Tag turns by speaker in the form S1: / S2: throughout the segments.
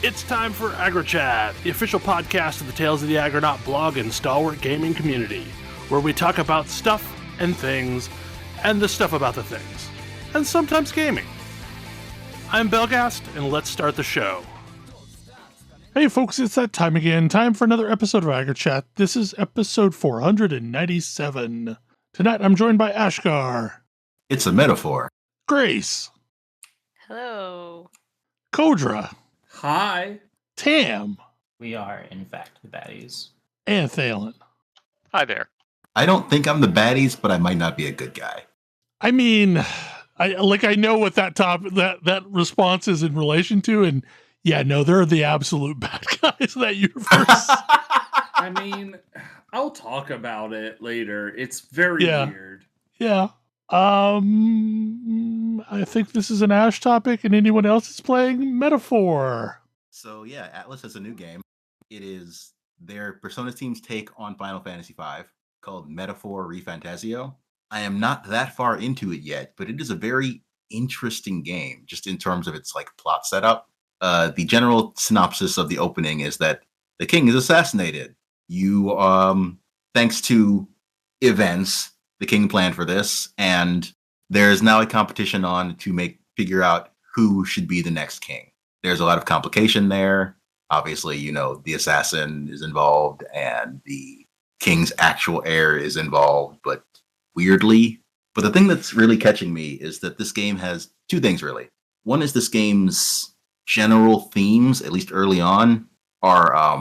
S1: It's time for AggroChat, the official podcast of the Tales of the Aggronaut blog and stalwart gaming community, where we talk about stuff and things, and the stuff about the things, and sometimes gaming. I'm Belghast, and let's start the show. Hey folks, it's that time again. Time for another episode of AggroChat. This is episode 497. Tonight I'm joined by Ashgar.
S2: It's a metaphor.
S1: Grace.
S3: Hello.
S1: Kodra.
S4: Hi.
S1: Tam.
S5: We are, in fact, the baddies.
S1: And Thalen.
S6: Hi there.
S2: I don't think I'm the baddies, but I might not be a good guy.
S1: I mean, I know what that response is in relation to, and yeah, no, they're the absolute bad guys of that universe.
S4: I mean, I'll talk about it later. It's very weird.
S1: Yeah. I think this is an Ash topic, and anyone else is playing Metaphor.
S2: So yeah, Atlas has a new game. It is their Persona team's take on Final Fantasy V, called Metaphor ReFantazio. I am not that far into it yet, but it is a very interesting game, just in terms of its plot setup. The general synopsis of the opening is that the king is assassinated. You, thanks to events, the king planned for this, and there is now a competition on to figure out who should be the next king. There's a lot of complication there. Obviously, the assassin is involved, and the king's actual heir is involved, but weirdly. But the thing that's really catching me is that this game has two things, really. One is this game's general themes, at least early on, are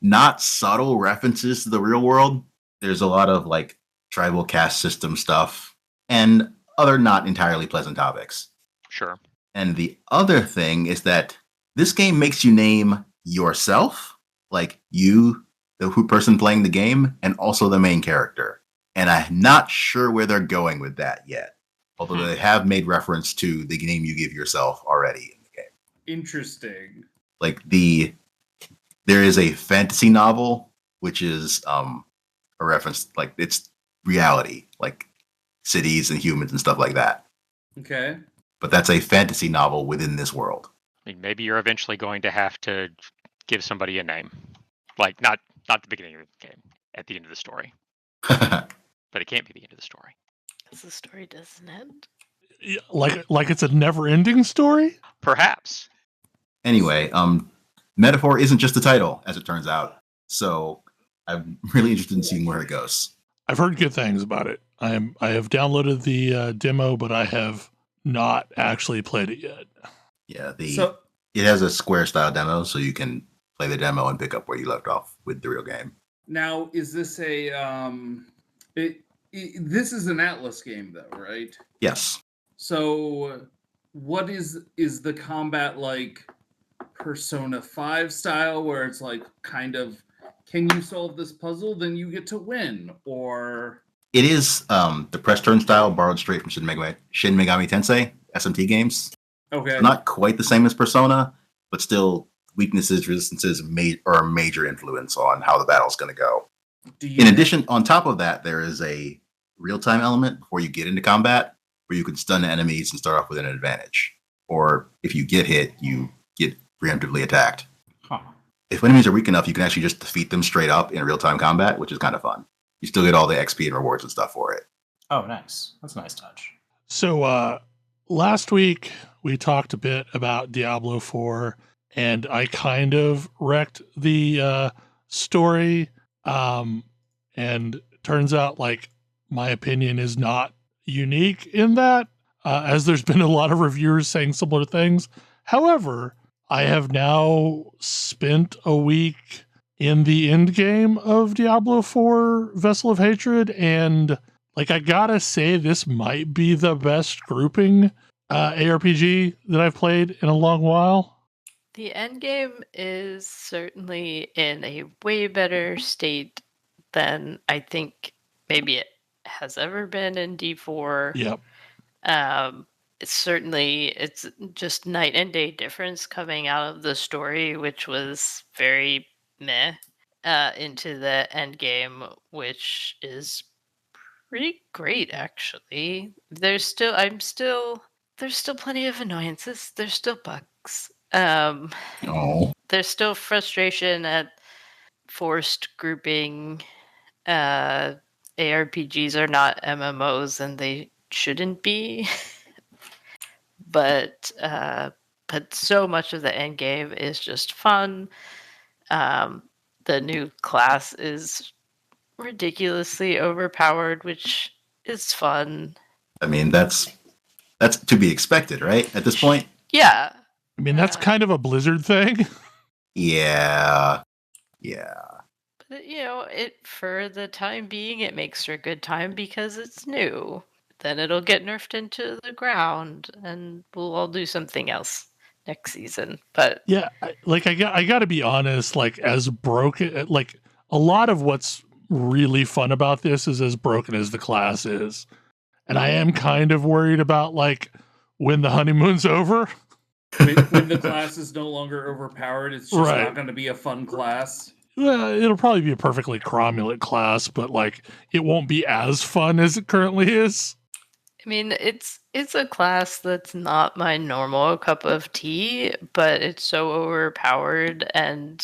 S2: not subtle references to the real world. There's a lot of tribal caste system stuff and other not entirely pleasant topics.
S6: Sure.
S2: And the other thing is that this game makes you name yourself, you, the person playing the game, and also the main character. And I'm not sure where they're going with that yet. Although they have made reference to the name you give yourself already in the game.
S4: Interesting.
S2: There is a fantasy novel, which is a reference, it's reality, cities and humans and stuff like that.
S4: Okay.
S2: But that's a fantasy novel within this world.
S6: I mean, maybe you're eventually going to have to give somebody a name. Not at the beginning of the game, at the end of the story. But it can't be the end of the story.
S3: Because the story doesn't end.
S1: Yeah, like it's a never-ending story?
S6: Perhaps.
S2: Anyway, Metaphor isn't just a title, as it turns out. So I'm really interested in seeing where it goes.
S1: I've heard good things about it. I have downloaded the demo, but I have not actually played it yet.
S2: Yeah, it has a Square-style demo, so you can play the demo and pick up where you left off with the real game.
S4: Now, is this a this is an Atlas game, though, right?
S2: Yes.
S4: So, what is the combat like? Persona 5 style, where it's kind of, can you solve this puzzle, then you get to win, or
S2: it is the press turn style borrowed straight from Shin Megami Tensei SMT games.
S4: Okay.
S2: So not quite the same as Persona, but still resistances are a major influence on how the battle's going to go. In addition, on top of that, there is a real-time element before you get into combat where you can stun enemies and start off with an advantage. Or if you get hit, you get preemptively attacked.
S5: Huh.
S2: If enemies are weak enough, you can actually just defeat them straight up in real-time combat, which is kind of fun. You still get all the XP and rewards and stuff for it.
S5: Oh, nice. That's a nice touch.
S1: So last week we talked a bit about Diablo IV, and I kind of wrecked the story. And turns out my opinion is not unique in that, as there's been a lot of reviewers saying similar things. However, I have now spent a week in the end game of Diablo IV Vessel of Hatred, and I gotta say, this might be the best grouping ARPG that I've played in a long while.
S3: The endgame is certainly in a way better state than I think maybe it has ever been in D4.
S1: Yep.
S3: It's just night and day difference coming out of the story, which was very meh, into the end game, which is pretty great actually. There's still plenty of annoyances. There's still bugs.
S2: Oh,
S3: There's still frustration at forced grouping. ARPGs are not MMOs, and they shouldn't be. but so much of the end game is just fun. The new class is ridiculously overpowered, which is fun.
S2: I mean, that's to be expected, right? At this point?
S3: Yeah.
S1: I mean, that's kind of a Blizzard thing.
S2: Yeah.
S3: But, it for the time being, it makes for a good time because it's new. Then it'll get nerfed into the ground, and we'll all do something else next season. But
S1: Yeah, I got to be honest. Like, as broken, like a lot of what's really fun about this is as broken as the class is, and I am kind of worried about like when the honeymoon's over.
S4: When the class is no longer overpowered, it's just
S1: Right.
S4: not going to be a fun class.
S1: Well, it'll probably be a perfectly cromulent class, but like it won't be as fun as it currently is.
S3: I mean, it's a class that's not my normal cup of tea, but it's so overpowered, and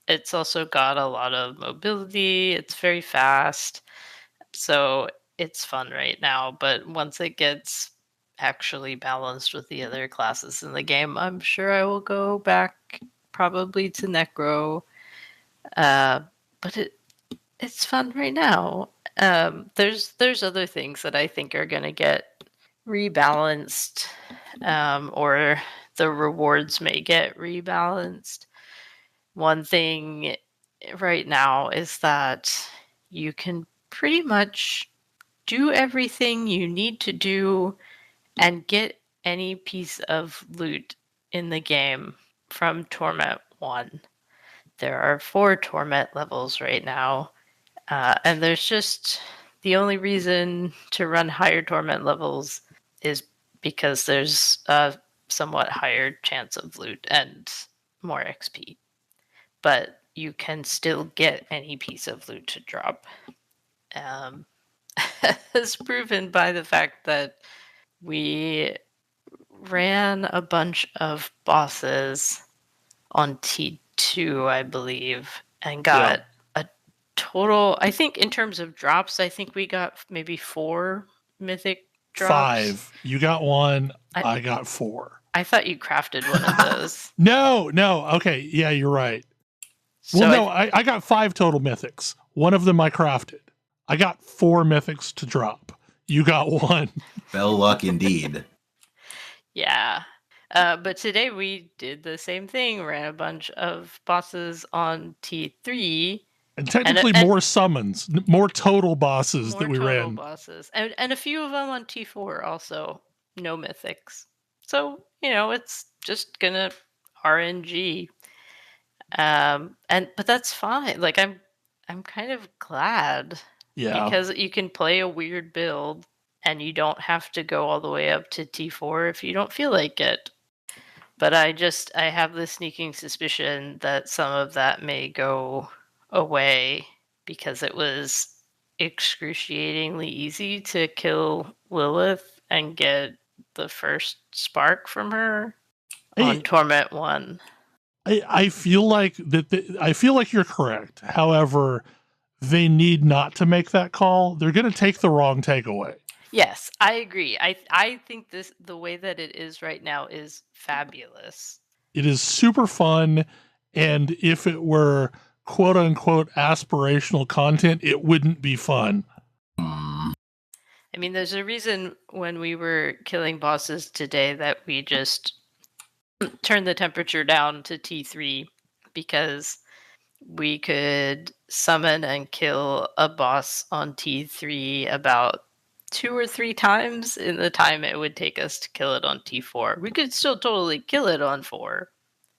S3: it's also got a lot of mobility. It's very fast, so it's fun right now. But once it gets actually balanced with the other classes in the game, I'm sure I will go back probably to Necro. But it's fun right now. There's other things that I think are going to get rebalanced, or the rewards may get rebalanced. One thing right now is that you can pretty much do everything you need to do and get any piece of loot in the game from Torment 1. There are 4 Torment levels right now, and there's just the only reason to run higher Torment levels is because there's a somewhat higher chance of loot and more XP. But you can still get any piece of loot to drop. As proven by the fact that we ran a bunch of bosses on T2, I believe, and got a total, I think in terms of drops, I think we got maybe 4 mythic drops.
S1: 5. You got 1. I got 4.
S3: I thought you crafted one of those.
S1: No. Okay. Yeah, you're right.
S3: So
S1: well, no, I got 5 total mythics. One of them I crafted. I got 4 mythics to drop. You got 1.
S2: Bell luck indeed.
S3: Yeah. But today we did the same thing, ran a bunch of bosses on T3.
S1: And technically more summons, more total bosses that we ran.
S3: Bosses. And a few of them on T4 also, no mythics. So, it's just gonna RNG. But that's fine. Like I'm kind of glad.
S1: Yeah.
S3: Because you can play a weird build and you don't have to go all the way up to T4 if you don't feel like it. But I have this sneaking suspicion that some of that may go away because it was excruciatingly easy to kill Lilith and get the first spark from her on Torment 1.
S1: I feel like I feel like you're correct. However, they need not to make that call. They're going to take the wrong takeaway.
S3: Yes, I agree. I think the way that it is right now is fabulous.
S1: It is super fun, and if it were quote unquote aspirational content, it wouldn't be fun.
S3: I mean, there's a reason when we were killing bosses today that we just turned the temperature down to T3 because we could summon and kill a boss on T3 about 2 or 3 times in the time it would take us to kill it on T4. We could still totally kill it on 4.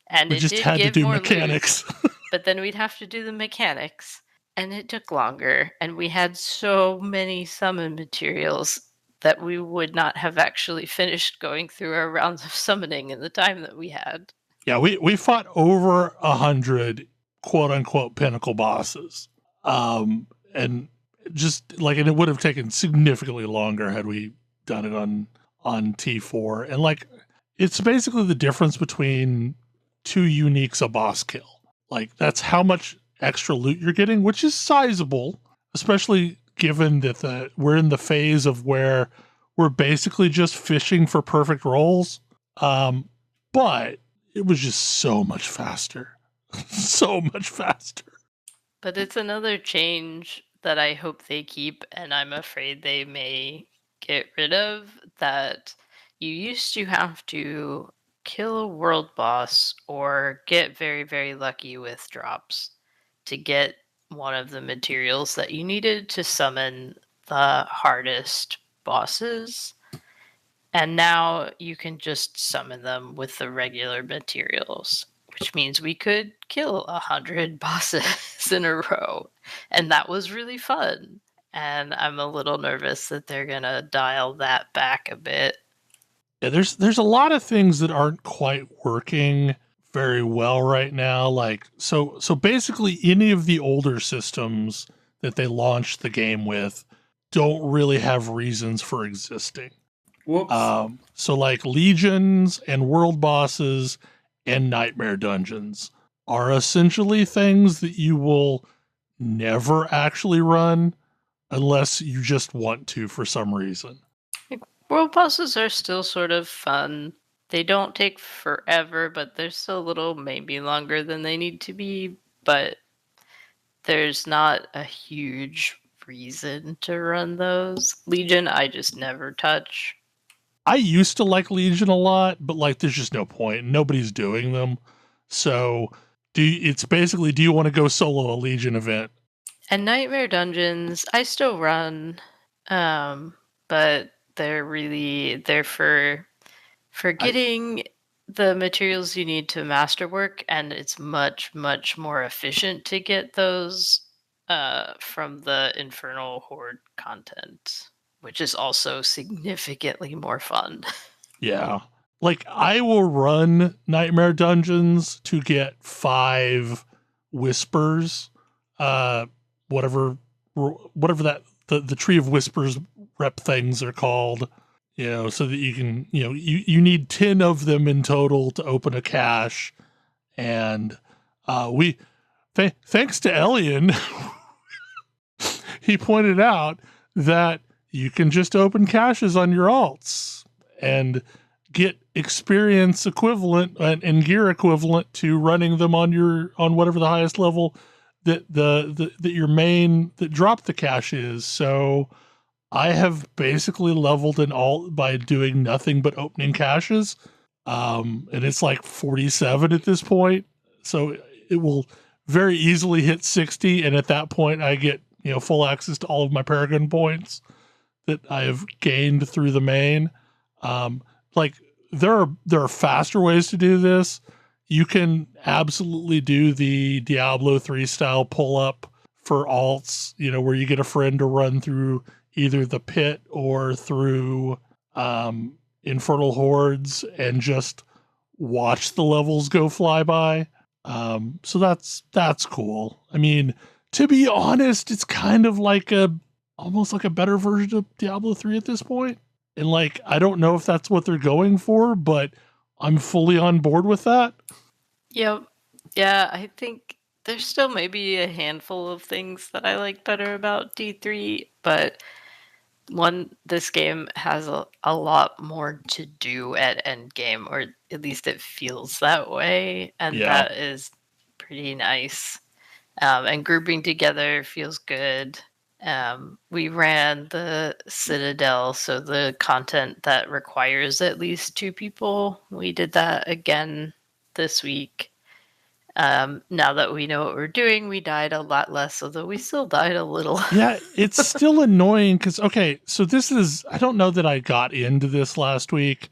S3: And
S1: we
S3: it
S1: just
S3: did
S1: had to
S3: give
S1: do
S3: more
S1: mechanics.
S3: loot, but then we'd have to do the mechanics. And it took longer. And we had so many summon materials that we would not have actually finished going through our rounds of summoning in the time that we had.
S1: Yeah, we fought over 100 quote unquote pinnacle bosses. And just like, and it would have taken significantly longer had we done it on T4. And like, it's basically the difference between 2 uniques a boss kill. Like, that's how much extra loot you're getting, which is sizable, especially given that we're in the phase of where we're basically just fishing for perfect rolls. But it was just so much faster. So much faster.
S3: But it's another change that I hope they keep, and I'm afraid they may get rid of, that you used to have to kill a world boss or get very, very lucky with drops to get one of the materials that you needed to summon the hardest bosses. And now you can just summon them with the regular materials, which means we could kill 100 bosses in a row. And that was really fun. And I'm a little nervous that they're going to dial that back a bit.
S1: Yeah, there's a lot of things that aren't quite working very well right now. Like, so basically any of the older systems that they launched the game with don't really have reasons for existing.
S4: Whoops.
S1: So like legions and world bosses and nightmare dungeons are essentially things that you will never actually run unless you just want to for some reason.
S3: World bosses are still sort of fun. They don't take forever, but they're still a little maybe longer than they need to be. But there's not a huge reason to run those. Legion, I just never touch.
S1: I used to like Legion a lot, but like there's just no point. Nobody's doing them. So it's basically, do you want to go solo a Legion event?
S3: And Nightmare Dungeons, I still run, but they're for getting the materials you need to masterwork, and it's much, much more efficient to get those from the Infernal Horde content, which is also significantly more fun.
S1: Yeah. Like, I will run Nightmare Dungeons to get 5 Whispers, whatever that, the Tree of Whispers rep things are called, so that you can, you need 10 of them in total to open a cache. And thanks to Elian, he pointed out that you can just open caches on your alts and get experience equivalent and gear equivalent to running them on whatever the highest level that your main that dropped the cache is. So I have basically leveled an alt by doing nothing but opening caches. And it's like 47 at this point. So it will very easily hit 60. And at that point I get, full access to all of my Paragon points that I have gained through the main. Like there are faster ways to do this. You can absolutely do the Diablo IV style pull up for alts, where you get a friend to run through either the pit or through Infernal Hordes and just watch the levels go fly by. So that's cool. I mean, to be honest, it's kind of like almost like a better version of Diablo 3 at this point. And like, I don't know if that's what they're going for, but I'm fully on board with that.
S3: Yep. Yeah, I think there's still maybe a handful of things that I like better about D3, but this game has a lot more to do at endgame, or at least it feels that way, and that is pretty nice. And grouping together feels good. We ran the Citadel, so the content that requires at least 2 people. We did that again this week. Now that we know what we're doing, we died a lot less, although we still died a little.
S1: Yeah, it's still annoying because, okay, so this is, I don't know that I got into this last week,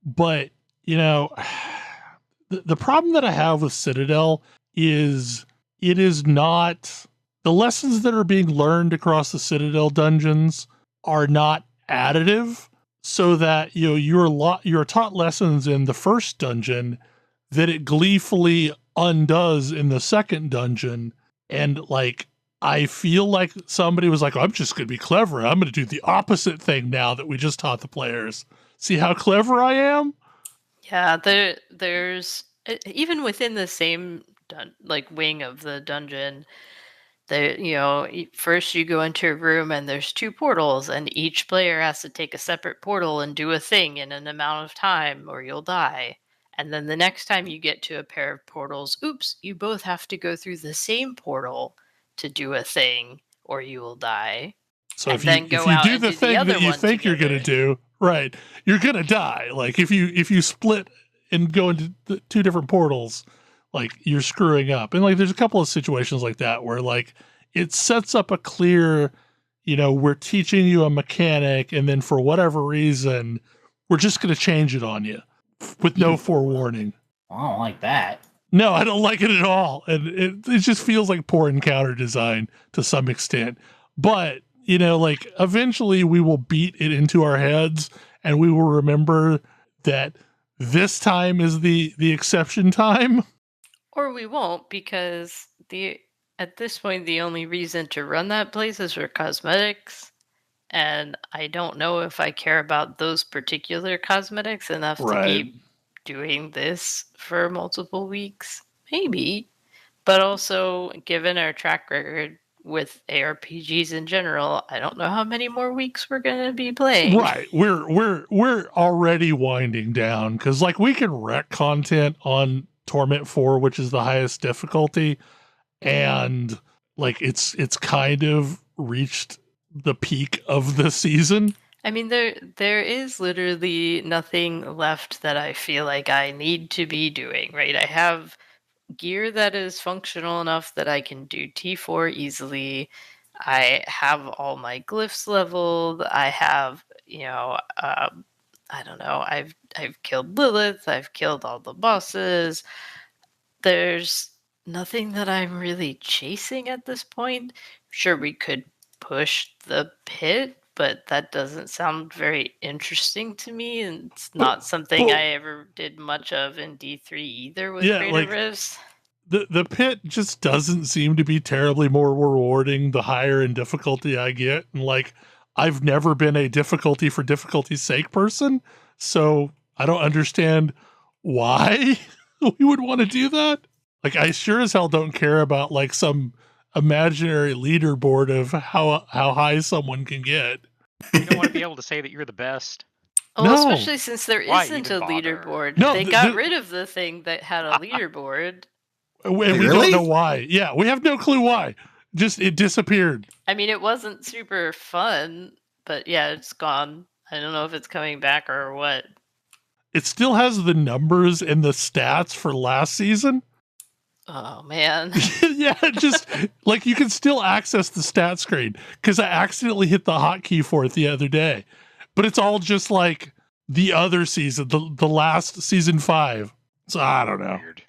S1: but, the problem that I have with Citadel is it is not, the lessons that are being learned across the Citadel dungeons are not additive, so that, you're taught lessons in the first dungeon that it gleefully undoes in the second dungeon. And like, I feel like somebody was like, I'm just going to be clever. I'm going to do the opposite thing now that we just taught the players. See how clever I am?
S3: Yeah, there's even within the same wing of the dungeon. First you go into a room and there's 2 portals, and each player has to take a separate portal and do a thing in an amount of time, or you'll die. And then the next time you get to a pair of portals, oops, you both have to go through the same portal to do a thing, or you will die.
S1: So
S3: And
S1: if
S3: then
S1: you
S3: go
S1: if you
S3: out
S1: do
S3: and
S1: the
S3: do the
S1: thing
S3: other
S1: that you
S3: one
S1: think you're gonna
S3: together.
S1: do, right, you're gonna die. Like if you split and go into the 2 different portals, like you're screwing up. And like there's a couple of situations like that where like it sets up a clear, we're teaching you a mechanic, and then for whatever reason, we're just gonna change it on you with no forewarning.
S5: I don't like that.
S1: No, I don't like it at all. And it just feels like poor encounter design to some extent. But, like eventually we will beat it into our heads, and we will remember that this time is the exception time.
S3: Or we won't, because at this point the only reason to run that place is for cosmetics. And I don't know if I care about those particular cosmetics enough to keep doing this for multiple weeks. Maybe. But also, given our track record with ARPGs in general, I don't know how many more weeks we're going to be playing.
S1: Right. We're already winding down, because like we can wreck content on Torment 4, which is the highest difficulty, and like it's kind of reached the peak of the season.
S3: I mean, there is literally nothing left that I feel like I need to be doing, right? I have gear that is functional enough that I can do T4 easily. I have all my glyphs leveled. I have, I don't know. I've killed Lilith. I've killed all the bosses. There's nothing that I'm really chasing at this point. Sure, we could push the pit, but that doesn't sound very interesting to me, and it's not something I ever did much of in D3 either with Greater Rifts.
S1: The pit just doesn't seem to be terribly more rewarding the higher in difficulty I get. And like, I've never been a difficulty for difficulty's sake person, so I don't understand why we would want to do that. Like, I sure as hell don't care about like some imaginary leaderboard of how high someone can get.
S6: You don't want to be able to say that you're the best.
S3: Well, especially since there isn't a leaderboard.
S1: No,
S3: they got rid of the thing that had a leaderboard.
S1: And we don't know why. Yeah, we have no clue why. Just it disappeared.
S3: I mean, it wasn't super fun, but yeah, it's gone. I don't know if it's coming back or what.
S1: It still has the numbers and the stats for last season.
S3: Oh, man.
S1: Yeah, just like you can still access the stat screen, because I accidentally hit the hotkey for it the other day. But it's all just like the other season, the last season 5. So I don't know.
S6: Weird.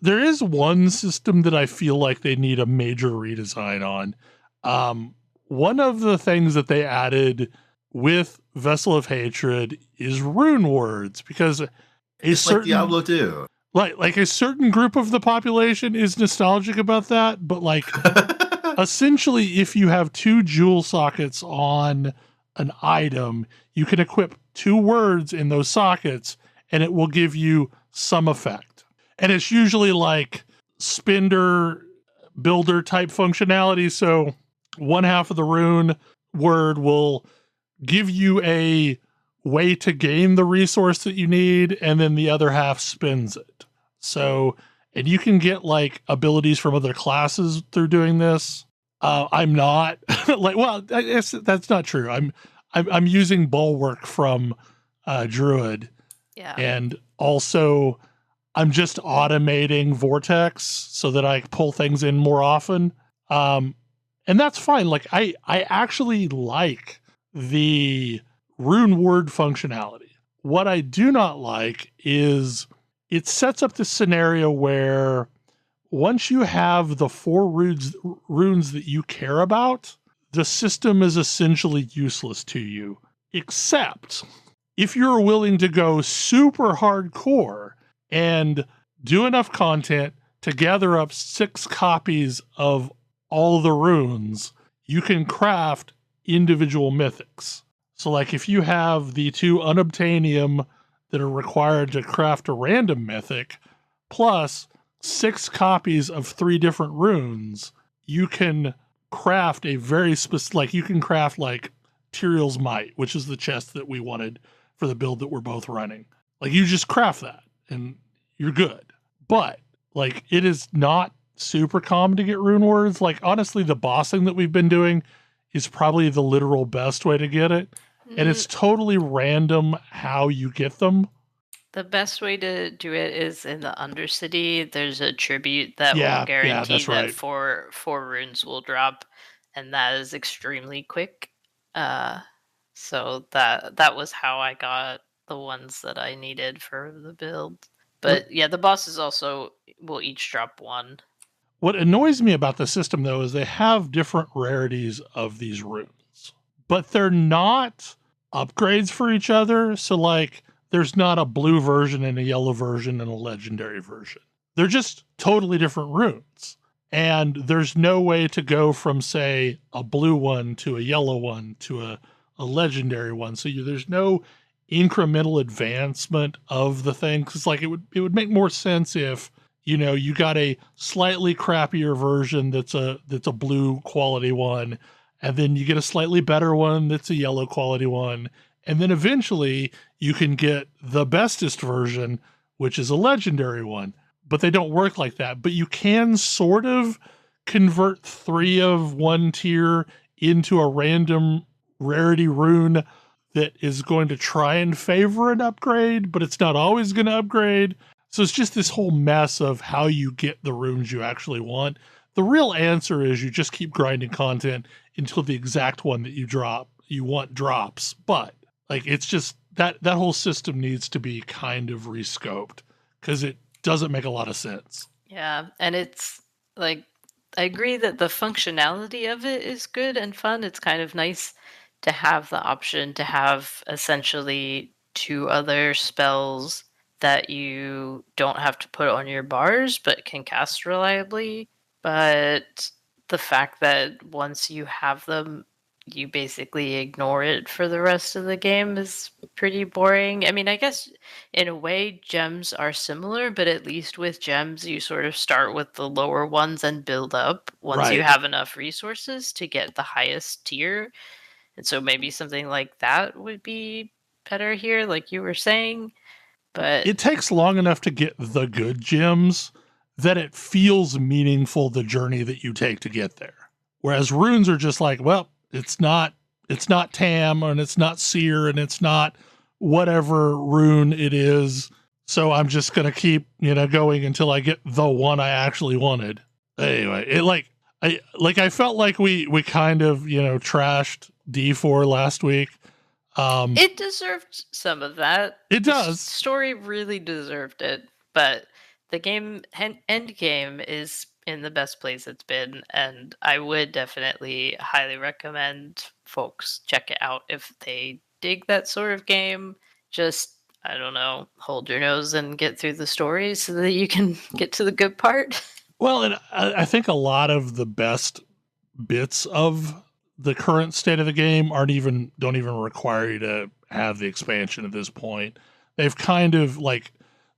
S1: There is one system that I feel like they need a major redesign on. One of the things that they added with Vessel of Hatred is rune words, because
S2: like Diablo 2.
S1: Like a certain group of the population is nostalgic about that, but like essentially if you have 2 jewel sockets on an item, you can equip 2 words in those sockets and it will give you some effect. And it's usually like spender builder type functionality. So one half of the rune word will give you a way to gain the resource that you need, and then the other half spins it. So, and you can get like abilities from other classes through doing this. I'm not like, well, I guess that's not true. I'm using Bulwark from Druid.
S3: Yeah.
S1: And also I'm just automating Vortex so that I pull things in more often. And that's fine. Like I actually like the rune word functionality. What I do not like is it sets up this scenario where once you have the 4 runes that you care about, the system is essentially useless to you, except if you're willing to go super hardcore and do enough content to gather up 6 copies of all the runes, you can craft individual mythics. So like if you have the 2 unobtainium that are required to craft a random mythic, plus 6 copies of 3 different runes, you can craft a very specific, like you can craft like Tyrael's Might, which is the chest that we wanted for the build that we're both running. Like you just craft that and you're good. But like it is not super common to get rune words. Like honestly, the bossing that we've been doing is probably the literal best way to get it. And it's totally random how you get them.
S3: The best way to do it is in the Undercity. There's a tribute that will
S1: Yeah,
S3: guarantee
S1: that's
S3: that
S1: right.
S3: four runes will drop, and that is extremely quick. So that was how I got the ones that I needed for the build. But yeah, the bosses also will each drop 1.
S1: What annoys me about the system, though, is they have different rarities of these runes, but they're not upgrades for each other. So, like, there's not a blue version and a yellow version and a legendary version. They're just totally different runes. And there's no way to go from, say, a blue one to a yellow one to a legendary one. So there's no incremental advancement of the thing. Because, like, it would make more sense if, you know, you got a slightly crappier version that's a blue quality one, and then you get a slightly better one that's a yellow quality one, and then eventually you can get the bestest version, which is a legendary one. But they don't work like that. But you can sort of convert 3 of one tier into a random rarity rune that is going to try and favor an upgrade, but it's not always going to upgrade. So it's just this whole mess of how you get the runes you actually want. The real answer is you just keep grinding content until the exact one that you want drops. But like it's just that whole system needs to be kind of rescoped because it doesn't make a lot of sense.
S3: Yeah, and it's like I agree that the functionality of it is good and fun. It's kind of nice to have the option to have essentially 2 other spells that you don't have to put on your bars but can cast reliably. But the fact that once you have them, you basically ignore it for the rest of the game is pretty boring. I mean, I guess in a way gems are similar, but at least with gems you sort of start with the lower ones and build up once you
S1: Right.
S3: have enough resources to get the highest tier. And so maybe something like that would be better here, like you were saying. But
S1: It takes long enough to get the good gems that it feels meaningful, the journey that you take to get there. Whereas runes are just like, well, it's not Tam and it's not Seer and it's not whatever rune it is. So I'm just going to keep, going until I get the one I actually wanted. Anyway, I felt like we kind of, trashed D4 last week.
S3: It deserved some of that.
S1: It does.
S3: The story really deserved it, but the game end game is in the best place it's been, and I would definitely highly recommend folks check it out if they dig that sort of game. Just, I don't know, hold your nose and get through the story so that you can get to the good part.
S1: Well, and I think a lot of the best bits of the current state of the game don't even require you to have the expansion at this point. They've kind of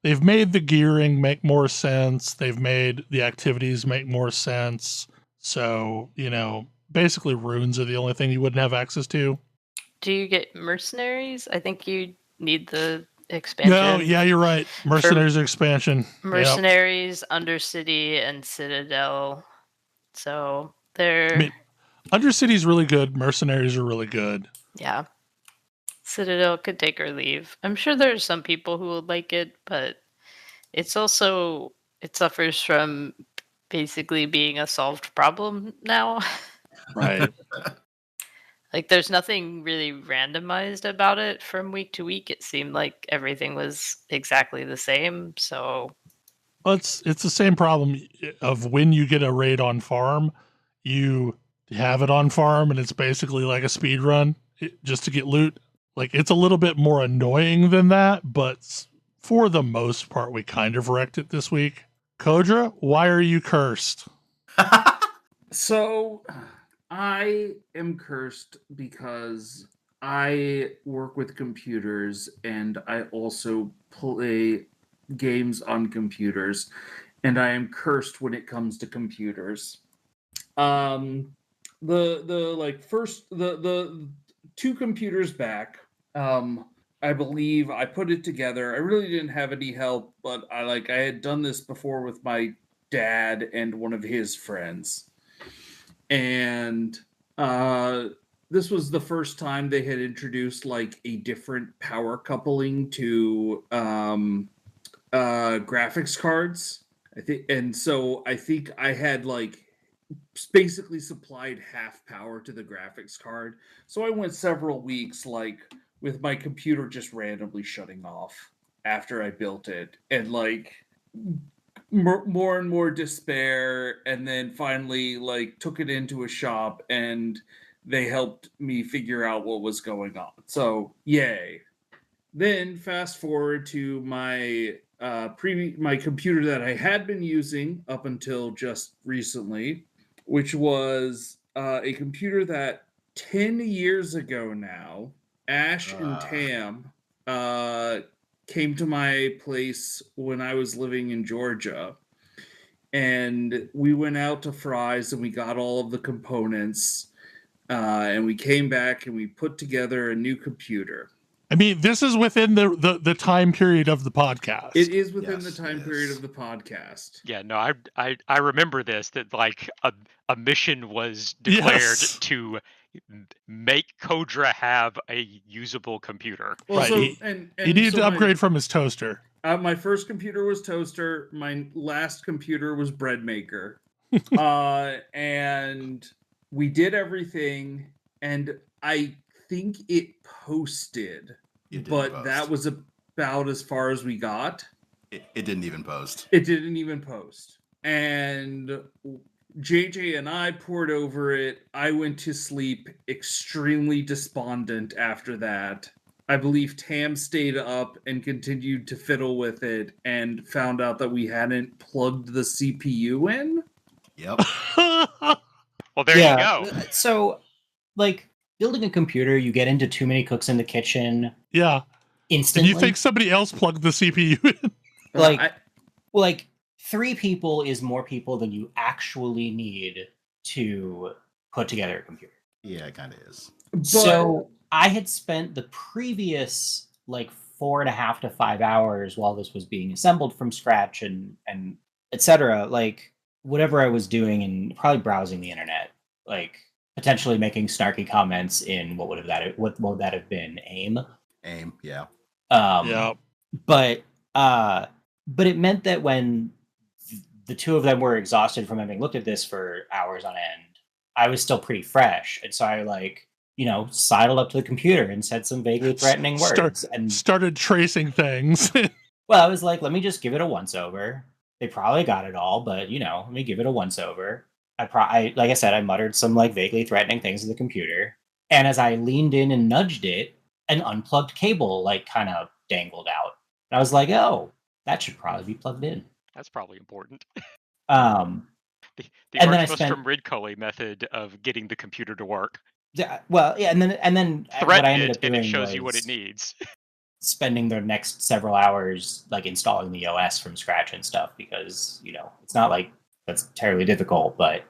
S1: they've made the gearing make more sense. They've made the activities make more sense. So, basically runes are the only thing you wouldn't have access to.
S3: Do you get mercenaries? I think you need the expansion.
S1: No, yeah, you're right. Mercenaries expansion.
S3: Mercenaries, Undercity, and Citadel. So they're...
S1: Undercity's really good. Mercenaries are really good.
S3: Yeah. Citadel could take or leave. I'm sure there are some people who would like it, but it's also, it suffers from basically being a solved problem now.
S1: Right.
S3: Like there's nothing really randomized about it from week to week. It seemed like everything was exactly the same. So
S1: well, it's the same problem of when you get a raid on farm, you have it on farm and it's basically like a speed run just to get loot. Like it's a little bit more annoying than that, but for the most part, we kind of wrecked it this week. Kodra, why are you cursed?
S4: So I am cursed because I work with computers, and I also play games on computers, and I am cursed when it comes to computers. Um, the two computers back. I believe I put it together. I really didn't have any help, but I had done this before with my dad and one of his friends, and this was the first time they had introduced like a different power coupling to graphics cards. I think I had like basically supplied half power to the graphics card. So I went several weeks like with my computer just randomly shutting off after I built it, and like more and more despair, and then finally like took it into a shop and they helped me figure out what was going on. So yay. Then fast forward to my my computer that I had been using up until just recently, which was a computer that 10 years ago now, Ash and Tam uh, came to my place when I was living in Georgia. And we went out to Fry's and we got all of the components. And we came back and we put together a new computer.
S1: I mean, this is within the time period of the podcast.
S4: It is within the
S2: Yes,
S4: time
S2: it
S4: period
S2: is.
S4: of the podcast.
S6: Yeah, no, I remember this, that like a mission was declared
S1: Yes.
S6: to make Kodra have a usable computer.
S4: Well,
S1: Right,
S4: so
S1: he-
S4: and
S1: He needed
S4: so
S1: to upgrade from his toaster.
S4: my first computer was toaster. My last computer was bread maker. And we did everything, and I think it posted,
S2: It didn't
S4: but
S2: post.
S4: that was about as far as we got.
S2: It didn't even post.
S4: It didn't even post. And JJ and I poured over it. I went to sleep extremely despondent after that. I believe Tam stayed up and continued to fiddle with it and found out that we hadn't plugged the CPU in.
S2: Yep.
S6: Well, there you go.
S5: So, like, building a computer, you get into too many cooks in the kitchen
S1: Yeah.
S5: instantly.
S1: And you think somebody else plugged the CPU in?
S5: Like 3 people is more people than you actually need to put together a computer.
S2: Yeah, it kind of is.
S5: So I had spent the previous like 4.5 to 5 hours while this was being assembled from scratch and etc. Like whatever I was doing and probably browsing the internet, like potentially making snarky comments in what would that have been? AIM.
S2: AIM, yeah.
S1: Yeah.
S5: But it meant that when the two of them were exhausted from having looked at this for hours on end, I was still pretty fresh, and so I like, sidled up to the computer and said some vaguely threatening words and
S1: started tracing things.
S5: Well, I was like, let me just give it a once over. They probably got it all, but let me give it a once over. I like I said, I muttered some like vaguely threatening things to the computer, and as I leaned in and nudged it, an unplugged cable like kind of dangled out. And I was like, oh, that should probably be plugged in.
S6: That's probably important.
S5: The
S6: and Archibus from Ridcully method of getting the computer to work.
S5: Yeah, well, yeah, and then
S6: threaten
S5: what I ended up
S6: and
S5: doing
S6: it shows
S5: was
S6: you what it needs.
S5: spending the next several hours like installing the OS from scratch and stuff, because it's not like that's terribly difficult, but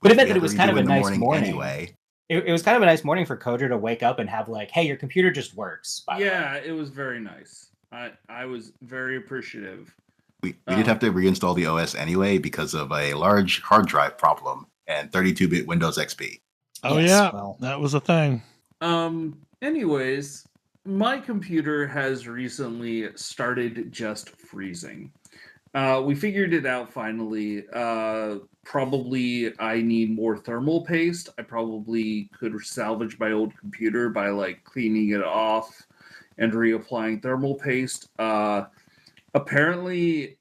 S5: it meant that it was kind of a nice morning.
S2: Anyway.
S5: It was kind of a nice morning for Kodra to wake up and have like, hey, your computer just works.
S4: Yeah, it was very nice. I was very appreciative.
S2: We did have to reinstall the OS anyway because of a large hard drive problem and 32-bit Windows XP.
S1: Oh yes, yeah, that was a thing.
S4: Anyways, my computer has recently started just freezing. We figured it out finally. Probably I need more thermal paste. I probably could salvage my old computer by like cleaning it off and reapplying thermal paste. Apparently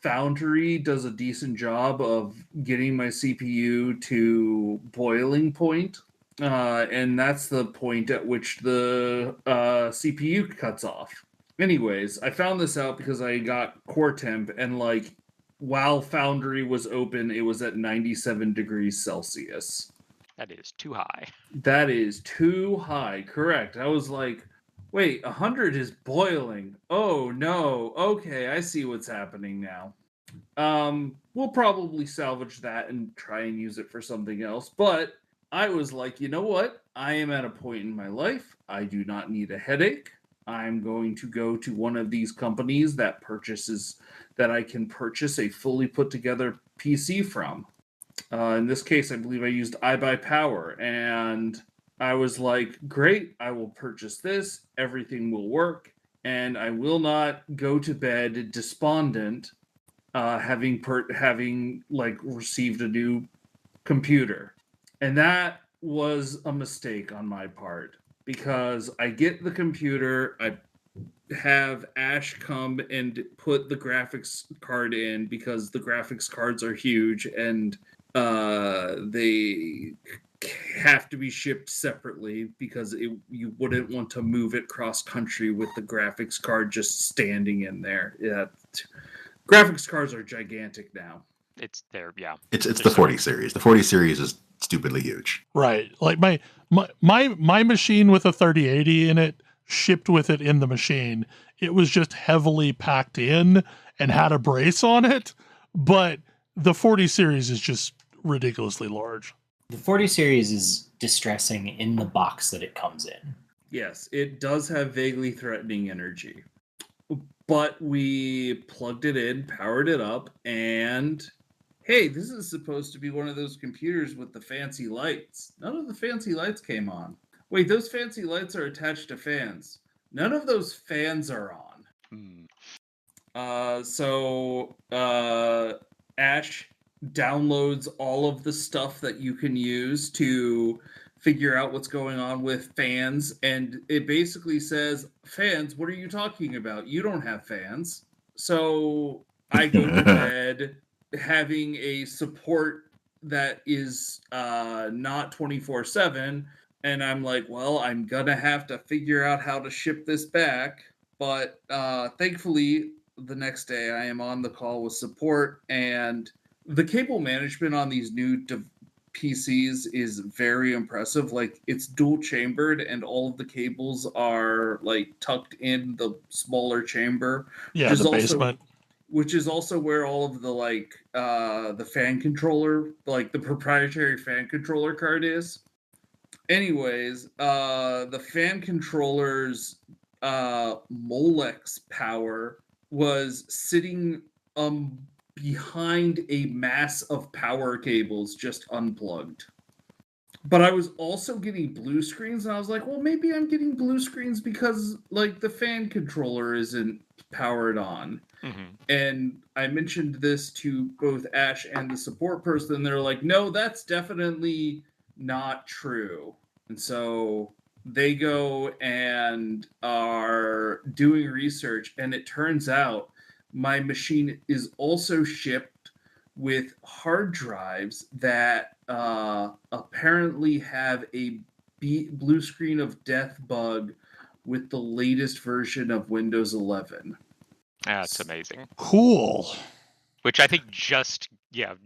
S4: Foundry does a decent job of getting my CPU to boiling point. And that's the point at which the CPU cuts off. Anyways, I found this out because I got core temp, and like while Foundry was open, it was at 97 degrees Celsius.
S6: That is too high.
S4: That is too high. Correct. I was like, wait, 100 is boiling. Oh no. Okay, I see what's happening now. We'll probably salvage that and try and use it for something else. But I was like, you know what? I am at a point in my life. I do not need a headache. I'm going to go to one of these companies that I can purchase a fully put together PC from. In this case, I believe I used iBuyPower, and I was like, great, I will purchase this. Everything will work, and I will not go to bed despondent, having received a new computer. And that was a mistake on my part, because I get the computer, I have Ash come and put the graphics card in, because the graphics cards are huge and they have to be shipped separately, because you wouldn't want to move it cross country with the graphics card just standing in there. Yeah, graphics cards are gigantic now.
S6: It's there, yeah.
S2: It's the 40 series. The 40 series is stupidly huge.
S1: Right. Like my machine with a 3080 in it shipped with it in the machine. It was just heavily packed in and had a brace on it, but the 40 series is just ridiculously large.
S5: The 40 series is distressing in the box that it comes in.
S4: Yes, it does have vaguely threatening energy. But we plugged it in, powered it up, and hey, this is supposed to be one of those computers with the fancy lights. None of the fancy lights came on. Wait, those fancy lights are attached to fans. None of those fans are on. So Ash downloads all of the stuff that you can use to figure out what's going on with fans, and it basically says, fans, what are you talking about? You don't have fans. So I go to bed having a support that is not 24/7, and I'm like, well, I'm gonna have to figure out how to ship this back. But thankfully, the next day I am on the call with support, and the cable management on these new PCs is very impressive. Like, it's dual chambered, and all of the cables are like tucked in the smaller chamber.
S1: Yeah, the basement.
S4: Which is also where all of the the fan controller, like the proprietary fan controller card is. Anyways, the fan controller's Molex power was sitting behind a mass of power cables just unplugged. But I was also getting blue screens, and I was like, well, maybe I'm getting blue screens because like the fan controller isn't powered on.
S6: Mm-hmm.
S4: And I mentioned this to both Ash and the support person, and they're like, no, that's definitely not true. And so they go and are doing research, and it turns out my machine is also shipped with hard drives that apparently have a blue screen of death bug with the latest version of Windows 11.
S6: That's amazing.
S1: Cool.
S6: Which I think just got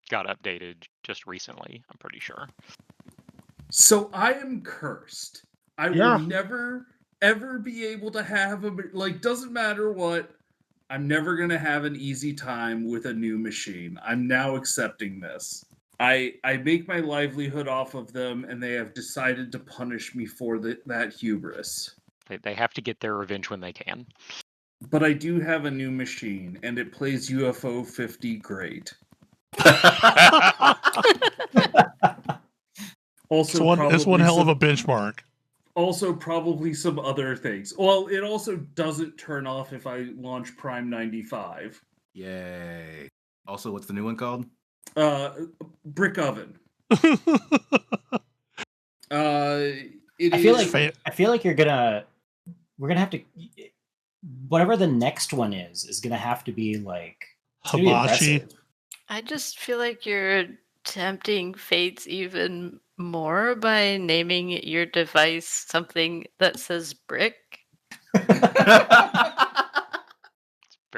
S6: updated just recently, I'm pretty sure.
S4: So I am cursed. I will never, ever be able to have doesn't matter what, I'm never going to have an easy time with a new machine. I'm now accepting this. I make my livelihood off of them, and they have decided to punish me for that hubris.
S6: They have to get their revenge when they can.
S4: But I do have a new machine, and it plays UFO 50 great. Also,
S1: it's one hell of a benchmark.
S4: Also, probably some other things. Well, it also doesn't turn off if I launch Prime 95.
S2: Yay. Also, what's the new one called?
S4: Brick Oven.
S5: I feel like we're gonna have to, whatever the next one is gonna have to be like
S1: hibachi.
S3: I just feel like you're tempting fates even more by naming your device something that says brick.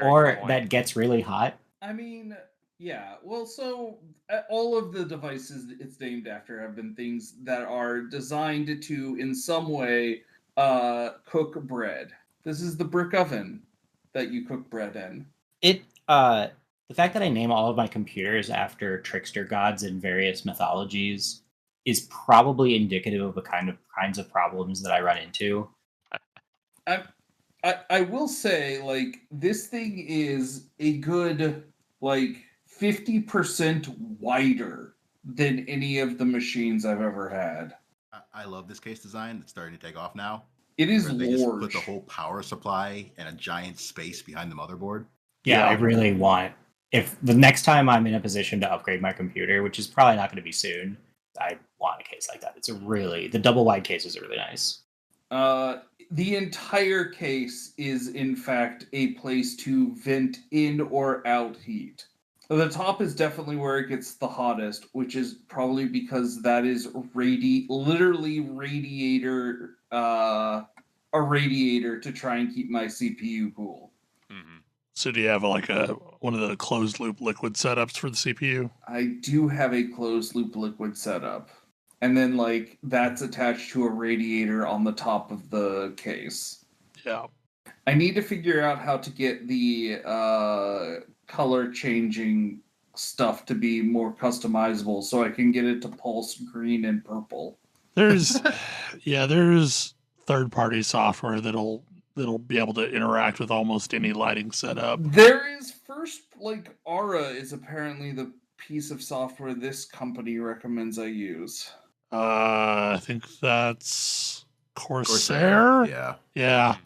S5: Or that gets really hot.
S4: I mean, Yeah, well, so all of the devices it's named after have been things that are designed to, in some way, cook bread. This is the brick oven that you cook bread in.
S5: The fact that I name all of my computers after trickster gods in various mythologies is probably indicative of the kinds of problems that I run into.
S4: I will say, like, this thing is a good, like, 50% wider than any of the machines I've ever had.
S2: I love this case design. It's starting to take off now.
S4: It is
S2: Where they just
S4: large.
S2: put the whole power supply and a giant space behind the motherboard.
S5: Yeah, I really want, if the next time I'm in a position to upgrade my computer, which is probably not going to be soon, I want a case like that. The double wide cases are really nice.
S4: The entire case is, in fact, a place to vent in or out heat. The top is definitely where it gets the hottest, which is probably because that is literally a radiator to try and keep my CPU cool.
S6: Mm-hmm.
S1: So do you have like one of the closed loop liquid setups for the CPU?
S4: I do have a closed loop liquid setup. And then, like, that's attached to a radiator on the top of the case.
S1: Yeah.
S4: I need to figure out how to get the color changing stuff to be more customizable so I can get it to pulse green and purple.
S1: There's third-party software that'll be able to interact with almost any lighting setup.
S4: There is Aura is apparently the piece of software this company recommends I use.
S1: I think that's Corsair. Yeah.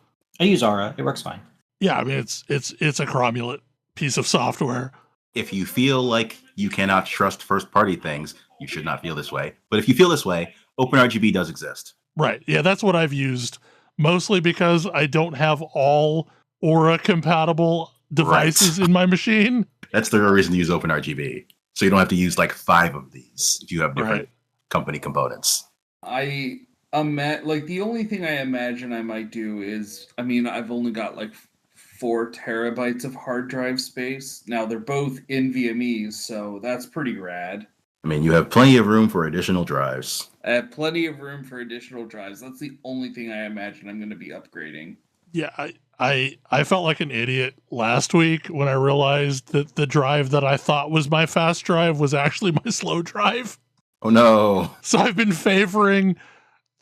S5: I use Aura. It works fine.
S1: Yeah, I mean it's a cromulent piece of software.
S2: If you feel like you cannot trust first-party things, you should not feel this way. But if you feel this way, OpenRGB does exist.
S1: Right. Yeah, that's what I've used, mostly because I don't have all Aura-compatible devices in my machine.
S2: That's the real reason to use OpenRGB. So you don't have to use like 5 of these if you have different company components.
S4: The only thing I imagine I might do is, I mean, I've only got like 4 terabytes of hard drive space. Now they're both NVMe's, so that's pretty rad.
S2: I mean, you have plenty of room for additional drives.
S4: I have plenty of room for additional drives. That's the only thing I imagine I'm going to be upgrading.
S1: Yeah, I felt like an idiot last week when I realized that the drive that I thought was my fast drive was actually my slow drive.
S2: Oh no.
S1: So I've been favoring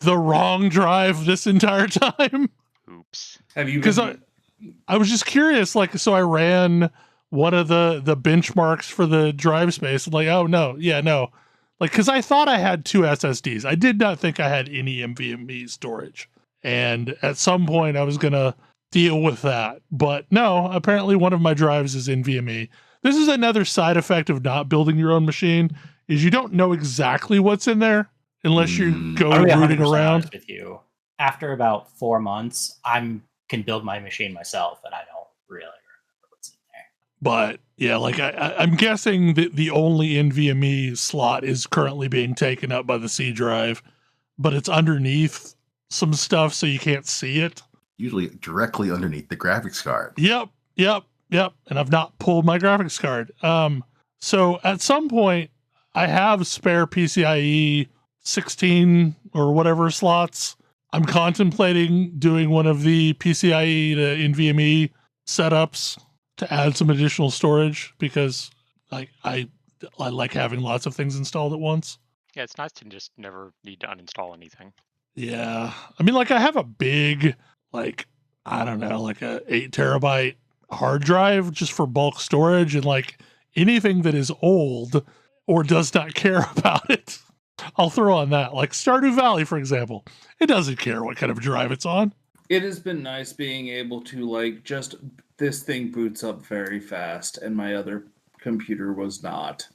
S1: the wrong drive this entire time.
S6: Oops.
S4: Have you?
S1: Because I was just curious, so I ran one of the benchmarks for the drive space. I'm like, oh no, because I thought I had 2 SSDs. I did not think I had any NVMe storage, and at some point I was gonna deal with that. But no, apparently one of my drives is NVMe. This is another side effect of not building your own machine. Is you don't know exactly what's in there unless you go rooting around.
S5: With you, after about 4 months, I can build my machine myself, and I don't really remember what's in there.
S1: But yeah, I'm guessing that the only NVMe slot is currently being taken up by the C drive, but it's underneath some stuff, so you can't see it.
S2: Usually directly underneath the graphics card.
S1: Yep. And I've not pulled my graphics card. So at some point, I have spare PCIe 16 or whatever slots. I'm contemplating doing one of the PCIe to NVMe setups to add some additional storage because I like having lots of things installed at once.
S6: Yeah, it's nice to just never need to uninstall anything.
S1: Yeah. I mean, I have a big, a 8 terabyte hard drive just for bulk storage, and anything that is old or does not care about it, I'll throw on that. Like Stardew Valley, for example. It doesn't care what kind of drive it's on.
S4: It has been nice being able to, this thing boots up very fast, and my other computer was not.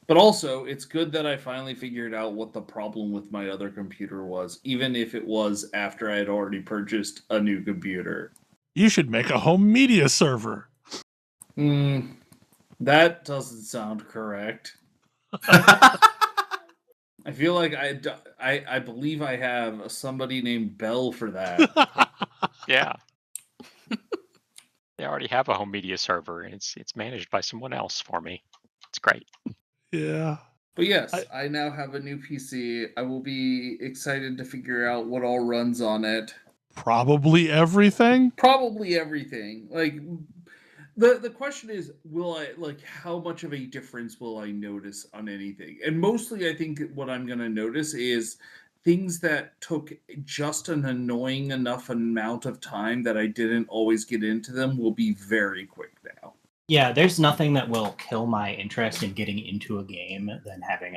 S4: But also, it's good that I finally figured out what the problem with my other computer was, even if it was after I had already purchased a new computer.
S1: You should make a home media server.
S4: That doesn't sound correct. I feel like I believe I have somebody named Bel for that.
S6: Yeah. They already have a home media server, and it's managed by someone else for me. It's great.
S1: Yeah.
S4: But yes, I now have a new PC. I will be excited to figure out what all runs on it.
S1: Probably everything.
S4: Probably everything. Like the question is, will I how much of a difference will I notice on anything? And mostly I think what I'm gonna notice is things that took just an annoying enough amount of time that I didn't always get into them will be very quick now.
S5: Yeah, there's nothing that will kill my interest in getting into a game than having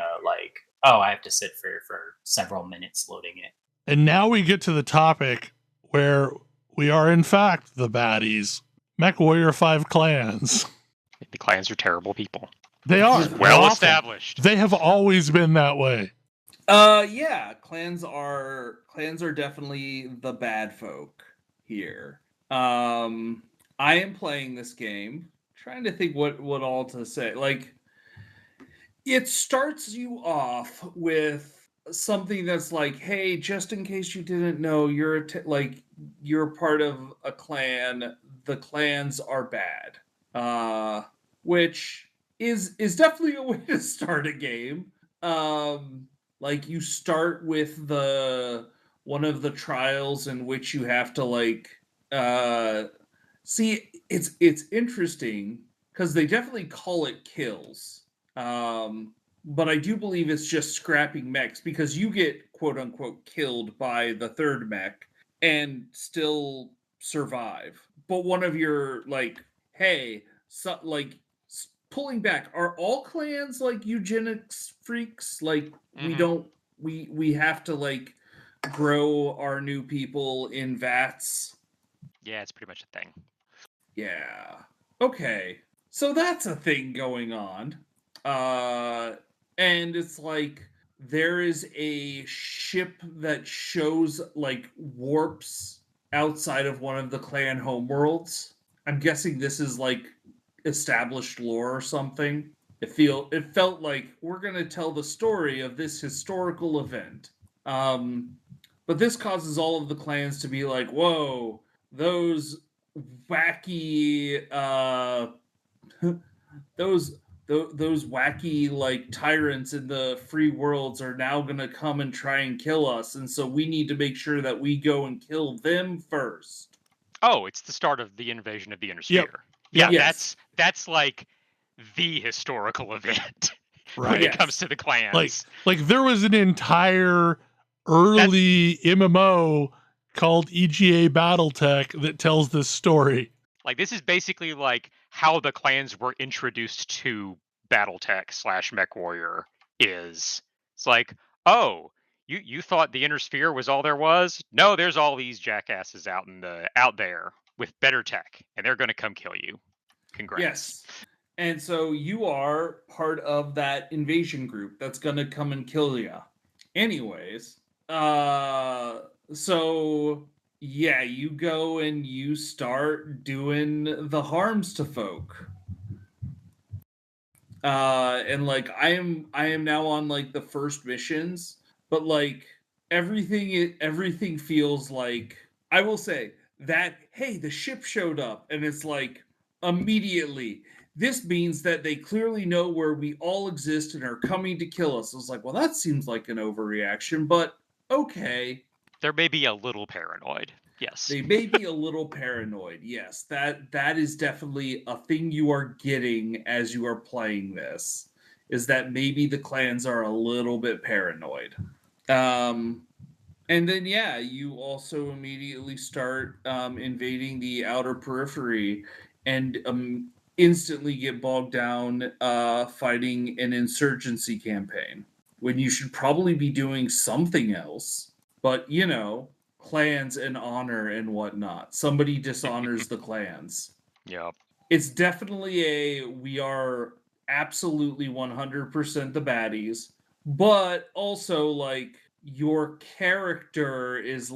S5: I have to sit for several minutes loading it.
S1: And now we get to the topic where we are, in fact, the baddies. Mechwarrior 5 clans.
S6: The clans are terrible people.
S1: They are.
S6: Well
S1: Awful.
S6: established.
S1: They have always been that way.
S4: Yeah, clans are definitely the bad folk here. I am playing this game, trying to think what all to say. Like, it starts you off with something that's like, hey, just in case you didn't know, you're part of a clan. The clans are bad, which is definitely a way to start a game. Like, you start with one of the trials in which you have to see. It's interesting because they definitely call it kills. But I do believe it's just scrapping mechs, because you get quote unquote killed by the third mech and still survive. But one of your pulling back, are all clans like eugenics freaks? Like, we have to grow our new people in vats?
S6: Yeah, it's pretty much a thing.
S4: Yeah. Okay. So that's a thing going on. And it's like there is a ship that shows warps outside of one of the clan homeworlds. I'm guessing this is established lore or something. It felt like we're gonna tell the story of this historical event. But this causes all of the clans to be like, whoa, those wacky those wacky tyrants in the free worlds are now gonna come and try and kill us, and so we need to make sure that we go and kill them first.
S6: Oh, it's the start of the invasion of the Inner
S1: Yep.
S6: Sphere. Yeah,
S4: Yes.
S6: that's like the historical event
S1: Right.
S6: when
S4: Yes.
S6: it comes to the clans.
S1: Like there was an entire early MMO called EGA BattleTech that tells this story.
S6: Like, this is basically like how the clans were introduced to BattleTech / Mechwarrior. It's like, oh, you thought the Inner Sphere was all there was? No, there's all these jackasses out there with better tech, and they're going to come kill you. Congrats.
S4: Yes. And so you are part of that invasion group that's going to come and kill you. Anyways, so yeah, you go and you start doing the harms to folk. And I am now on the first missions, but everything feels like, I will say that, hey, the ship showed up, and it's immediately, this means that they clearly know where we all exist and are coming to kill us. I was like, well, that seems like an overreaction, but okay.
S6: There may be a little paranoid. Yes.
S4: They may be a little paranoid. Yes, that is definitely a thing you are getting as you are playing this, is that maybe the clans are a little bit paranoid. And then, yeah, you also immediately start invading the outer periphery and instantly get bogged down fighting an insurgency campaign, when you should probably be doing something else. But, clans and honor and whatnot. Somebody dishonors the clans.
S6: Yep.
S4: It's definitely we are absolutely 100% the baddies, but also your character is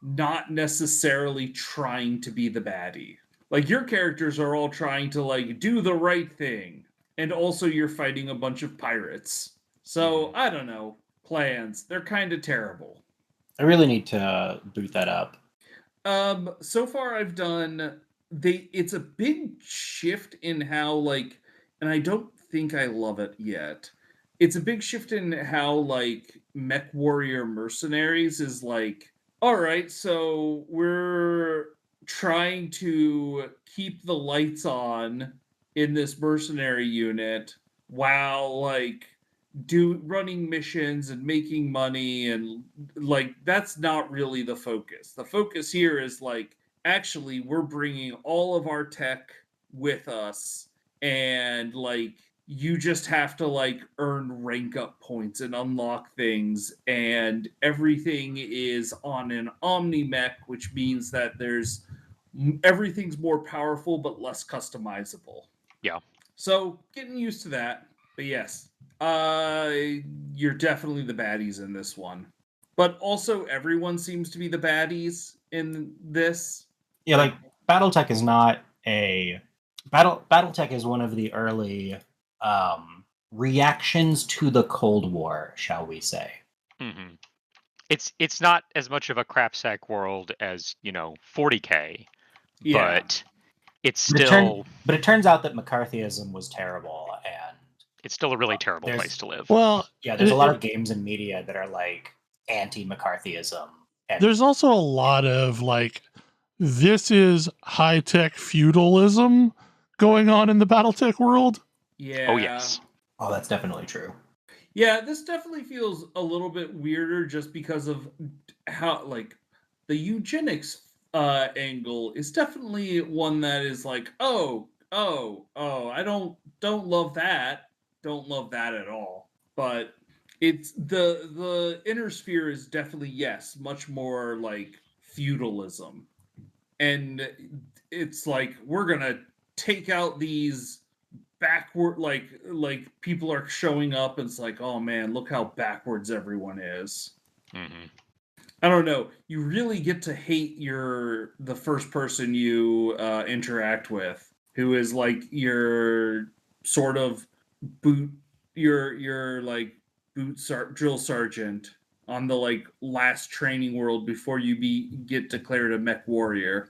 S4: not necessarily trying to be the baddie. Your characters are all trying to do the right thing, and also you're fighting a bunch of pirates. So I don't know, clans, they're kind of terrible.
S5: I really need to boot that up.
S4: So far I've done it's a big shift in how and I don't think I love it yet. It's a big shift in how like Mechwarrior Mercenaries is like, all right, so we're trying to keep the lights on in this mercenary unit while like running missions and making money, and like that's not really the focus. The focus here is like, actually we're bringing all of our tech with us, and like you just have to like earn rank up points and unlock things, and everything is on an omni mech, which means that everything's more powerful but less customizable.
S6: Yeah.
S4: So getting used to that. But yes, you're definitely the baddies in this one. But also everyone seems to be the baddies in this.
S5: Yeah, like BattleTech is not a BattleTech is one of the early reactions to the Cold War, shall we say?
S6: Mm-hmm. It's not as much of a crap sack world as 40K,
S4: Yeah.
S6: but it's still.
S5: But it turns out that McCarthyism was terrible, and
S6: it's still a really terrible place to live.
S1: Well,
S5: yeah, there's a lot of games and media that are like anti-McCarthyism. And
S1: there's also a lot of like, this is high-tech feudalism going on in the BattleTech world.
S4: Yeah.
S6: Oh, yes.
S5: Oh, that's definitely true.
S4: Yeah, this definitely feels a little bit weirder just because of how, like, the eugenics angle is definitely one that is like, oh, I don't love that. Don't love that at all. But it's the inner sphere is definitely, yes, much more like feudalism. And it's like, we're gonna take out these backward, like people are showing up and it's like, oh man, look how backwards everyone is.
S6: Mm-hmm.
S4: I don't know, you really get to hate the first person you interact with, who is like your sort of your like drill sergeant on the like last training world before you get declared a Mechwarrior.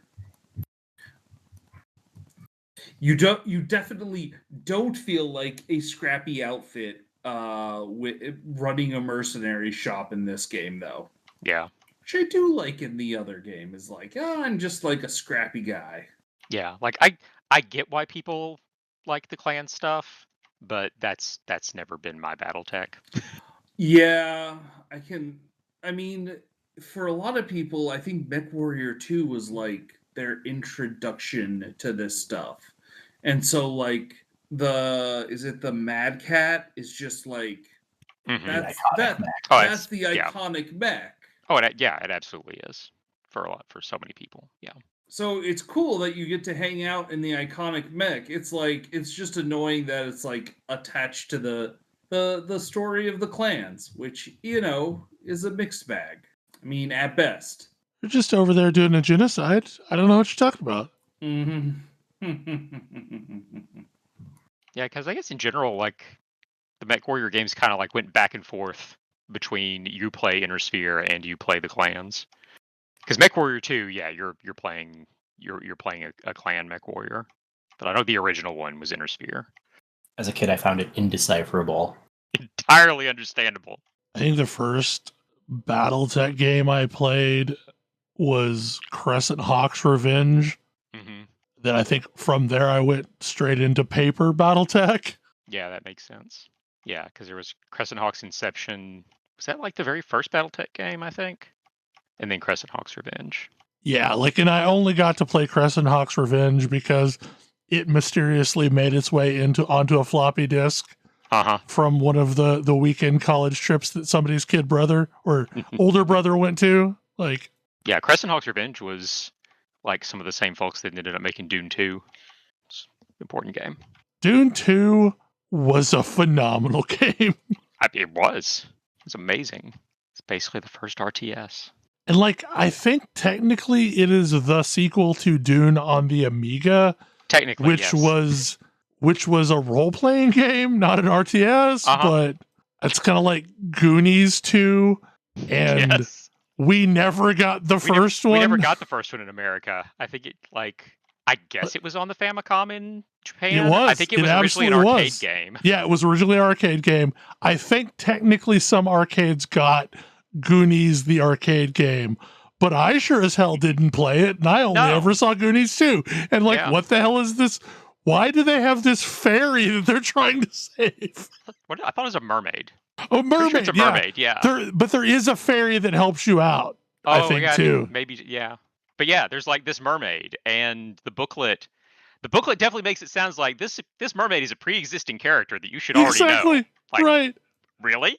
S4: You definitely don't feel like a scrappy outfit with running a mercenary shop in this game, though.
S6: Yeah.
S4: Which I do like in the other game, is like, I'm just like a scrappy guy.
S6: Yeah, like I get why people like the clan stuff, but that's never been my BattleTech.
S4: Yeah, I mean, for a lot of people, I think Mechwarrior 2 was like their introduction to this stuff. And so like the Mad Cat is just like,
S6: Mm-hmm.
S4: that's the iconic mech.
S6: Oh, it absolutely is for so many people. Yeah.
S4: So it's cool that you get to hang out in the iconic mech. It's like, it's just annoying that it's like attached to the story of the clans, which, is a mixed bag. I mean, at best.
S1: You're just over there doing a genocide. I don't know what you're talking about.
S4: Mm-hmm.
S6: Yeah, because I guess in general, like, the Mechwarrior games kind of like went back and forth between you play Inner Sphere and you play the clans. Because Mechwarrior 2, yeah, you're playing a clan Mechwarrior, but I know the original one was Inner Sphere.
S5: As a kid, I found it indecipherable.
S6: Entirely understandable.
S1: I think the first BattleTech game I played was Crescent Hawk's Revenge.
S6: Mm-hmm.
S1: Then I think from there I went straight into paper BattleTech.
S6: Yeah, that makes sense. Yeah, because there was Crescent Hawk's Inception. Was that like the very first BattleTech game, I think? And then Crescent Hawk's Revenge.
S1: Yeah, like, and I only got to play Crescent Hawk's Revenge because it mysteriously made its way onto a floppy disk from one of the weekend college trips that somebody's kid brother or older brother went to. Like,
S6: yeah, Crescent Hawk's Revenge was like some of the same folks that ended up making Dune 2. It's an important game.
S1: Dune 2 was a phenomenal game.
S6: It was. It was amazing. It's basically the first RTS.
S1: And like, I think technically it is the sequel to Dune on the Amiga.
S6: Technically,
S1: which was a role-playing game, not an RTS, but it's kind of like Goonies 2, and we never got the first one.
S6: We never got the first one in America. I think it, like, I guess it was on the Famicom in Japan.
S1: It was.
S6: I think it was originally an
S1: absolutely
S6: arcade
S1: was.
S6: game.
S1: Yeah, it was originally an arcade game. I think technically some arcades got Goonies the arcade game, but I sure as hell didn't play it, and I only
S6: No.
S1: ever saw Goonies 2. And like,
S6: Yeah.
S1: what the hell is this? Why do they have this fairy that they're trying to save?
S6: What? I thought it was a mermaid.
S1: Oh,
S6: Pretty sure
S1: mermaid.
S6: it's a mermaid, yeah.
S1: But there is a fairy that helps you out, I think,
S6: yeah,
S1: too.
S6: maybe, yeah. But yeah, there's like this mermaid, and the booklet definitely makes it sound like this mermaid is a pre-existing character that you should already know. Like,
S1: right.
S6: Really?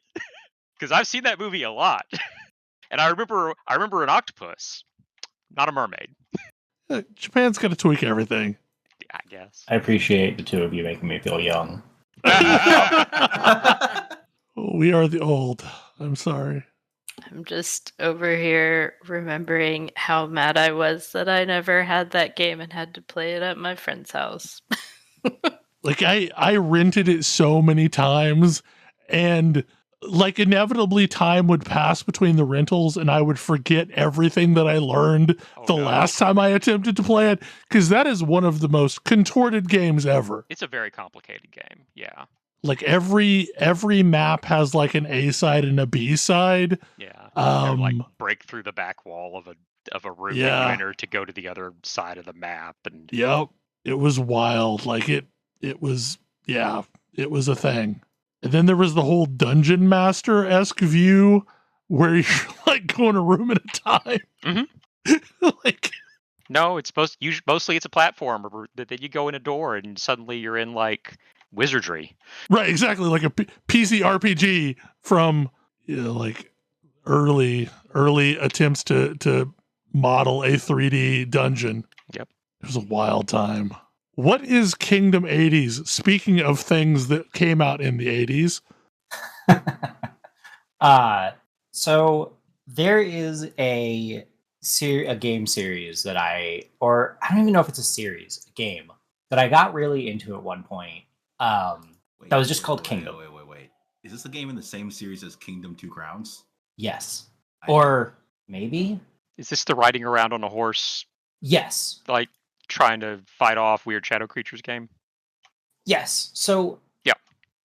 S6: Because I've seen that movie a lot. And I remember an octopus, not a mermaid.
S1: Japan's got to tweak everything.
S6: Yeah, I guess.
S5: I appreciate the two of you making me feel young.
S1: We are the old. I'm sorry.
S3: I'm just over here remembering how mad I was that I never had that game and had to play it at my friend's house.
S1: Like I rented it so many times, and like inevitably time would pass between the rentals and I would forget everything that I learned last time I attempted to play it, because that is one of the most contorted games ever.
S6: It's a very complicated game, yeah.
S1: Like every map has like an A side and a B side.
S6: Yeah. Or like break through the back wall of a room that you enter to go to the other side of the map. And
S1: yep, it was wild. Like it was a thing. And then there was the whole Dungeon Master-esque view where you're like going a room at a time.
S6: Mm-hmm.
S1: Like,
S6: no, it's mostly it's a platform that you go in a door and suddenly you're in like wizardry.
S1: Right, exactly, like a PC RPG from like early attempts to model a 3D dungeon.
S6: Yep. It
S1: was a wild time. What is Kingdom 80s? Speaking of things that came out in the 80s.
S5: So there is a game series that I don't even know if it's a series, a game that I got really into at one point. That was just called Kingdom.
S2: Wait. Is this a game in the same series as Kingdom 2 Crowns?
S5: Yes. Or maybe?
S6: Is this the riding around on a horse?
S5: Yes.
S6: Like trying to fight off weird shadow creatures game?
S5: Yes. So
S6: yeah.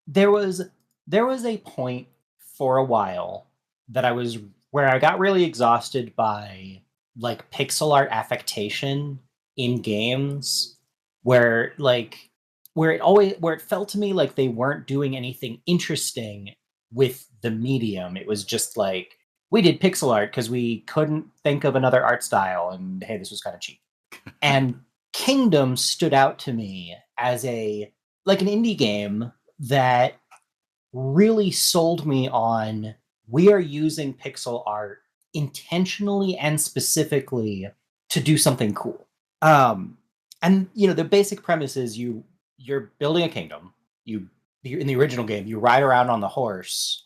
S5: There was a point for a while where I got really exhausted by like pixel art affectation in games where it felt to me like they weren't doing anything interesting with the medium. It was just like, we did pixel art because we couldn't think of another art style, and hey, this was kind of cheap. And Kingdom stood out to me as an indie game that really sold me on, we are using pixel art intentionally and specifically to do something cool. And the basic premise is you're building a kingdom. You in the original game, you ride around on a horse.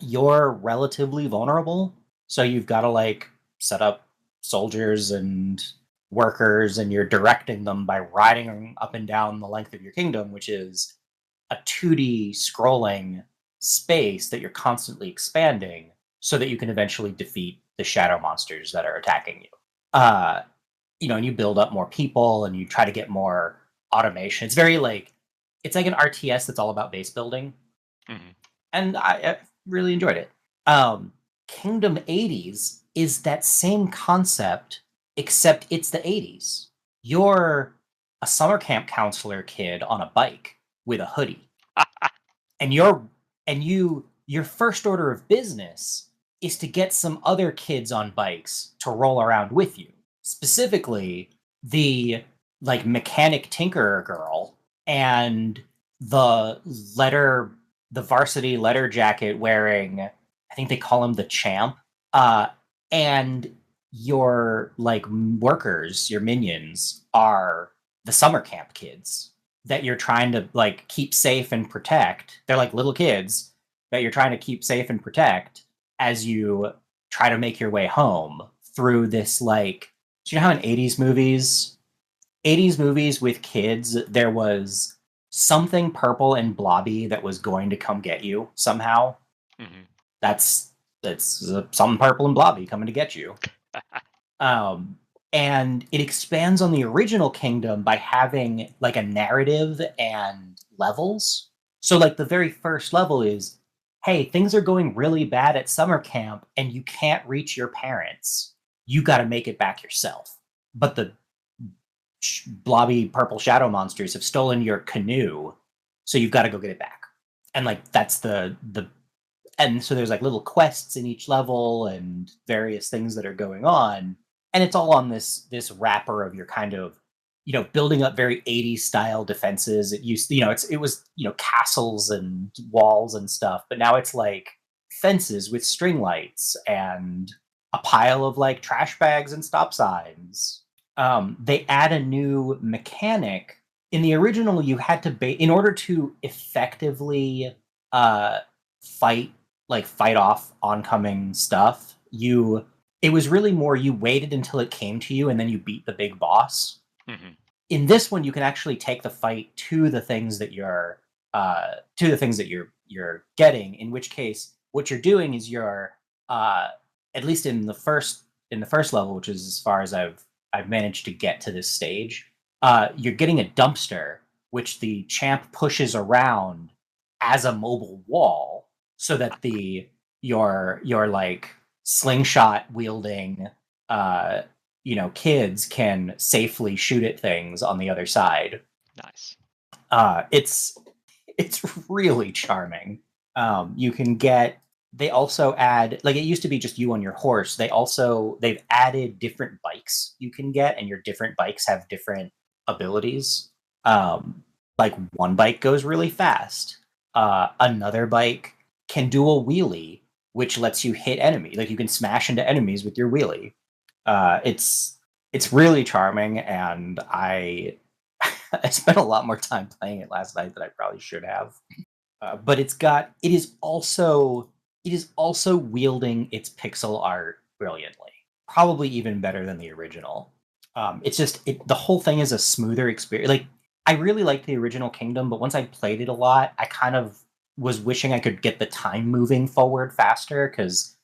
S5: You're relatively vulnerable, so you've got to like set up soldiers and workers, and you're directing them by riding up and down the length of your kingdom, which is a 2D scrolling space that you're constantly expanding so that you can eventually defeat the shadow monsters that are attacking you. And you build up more people and you try to get more automation. It's very it's like an RTS that's all about base building. Mm-hmm. And I really enjoyed it. Kingdom 80s is that same concept, except it's the 80s. You're a summer camp counselor kid on a bike with a hoodie. and your first order of business is to get some other kids on bikes to roll around with you. Specifically, the mechanic tinkerer girl and the varsity letter jacket wearing, I think they call him the champ, and your workers, your minions, are the summer camp kids that you're trying to keep safe and protect. They're like little kids that you're trying to keep safe and protect as you try to make your way home through this do you know how in 80s movies with kids, there was something purple and blobby that was going to come get you somehow? Mm-hmm. That's something purple and blobby coming to get you. And it expands on the original Kingdom by having like a narrative and levels. So like the very first level is, hey, things are going really bad at summer camp and you can't reach your parents. You got to make it back yourself. But the blobby purple shadow monsters have stolen your canoe, so you've got to go get it back. And like that's the and so there's like little quests in each level and various things that are going on, and it's all on this wrapper of your kind of, you know, building up very 80s style defenses. It used, you know, it was, you know, castles and walls and stuff, but now it's like fences with string lights and a pile of like trash bags and stop signs. They add a new mechanic. In the original, you had to in order to effectively fight off oncoming stuff, it was really more you waited until it came to you and then you beat the big boss.
S6: Mm-hmm.
S5: In this one, you can actually take the fight to the things that you're getting, in which case what you're doing is you're at least in the first level, which is as far as I've managed to get to this stage, you're getting a dumpster which the champ pushes around as a mobile wall so that your like slingshot wielding kids can safely shoot at things on the other side.
S6: Nice.
S5: It's really charming. You can get, they also add, like, it used to be just you on your horse. They've added different bikes you can get, and your different bikes have different abilities. Like one bike goes really fast. Another bike can do a wheelie, which lets you hit enemies. Like you can smash into enemies with your wheelie. It's really charming, and I spent a lot more time playing it last night than I probably should have. But it is also wielding its pixel art brilliantly. Probably even better than the original. It's just the whole thing is a smoother experience. Like, I really liked the original Kingdom, but once I played it a lot, I kind of was wishing I could get the time moving forward faster, because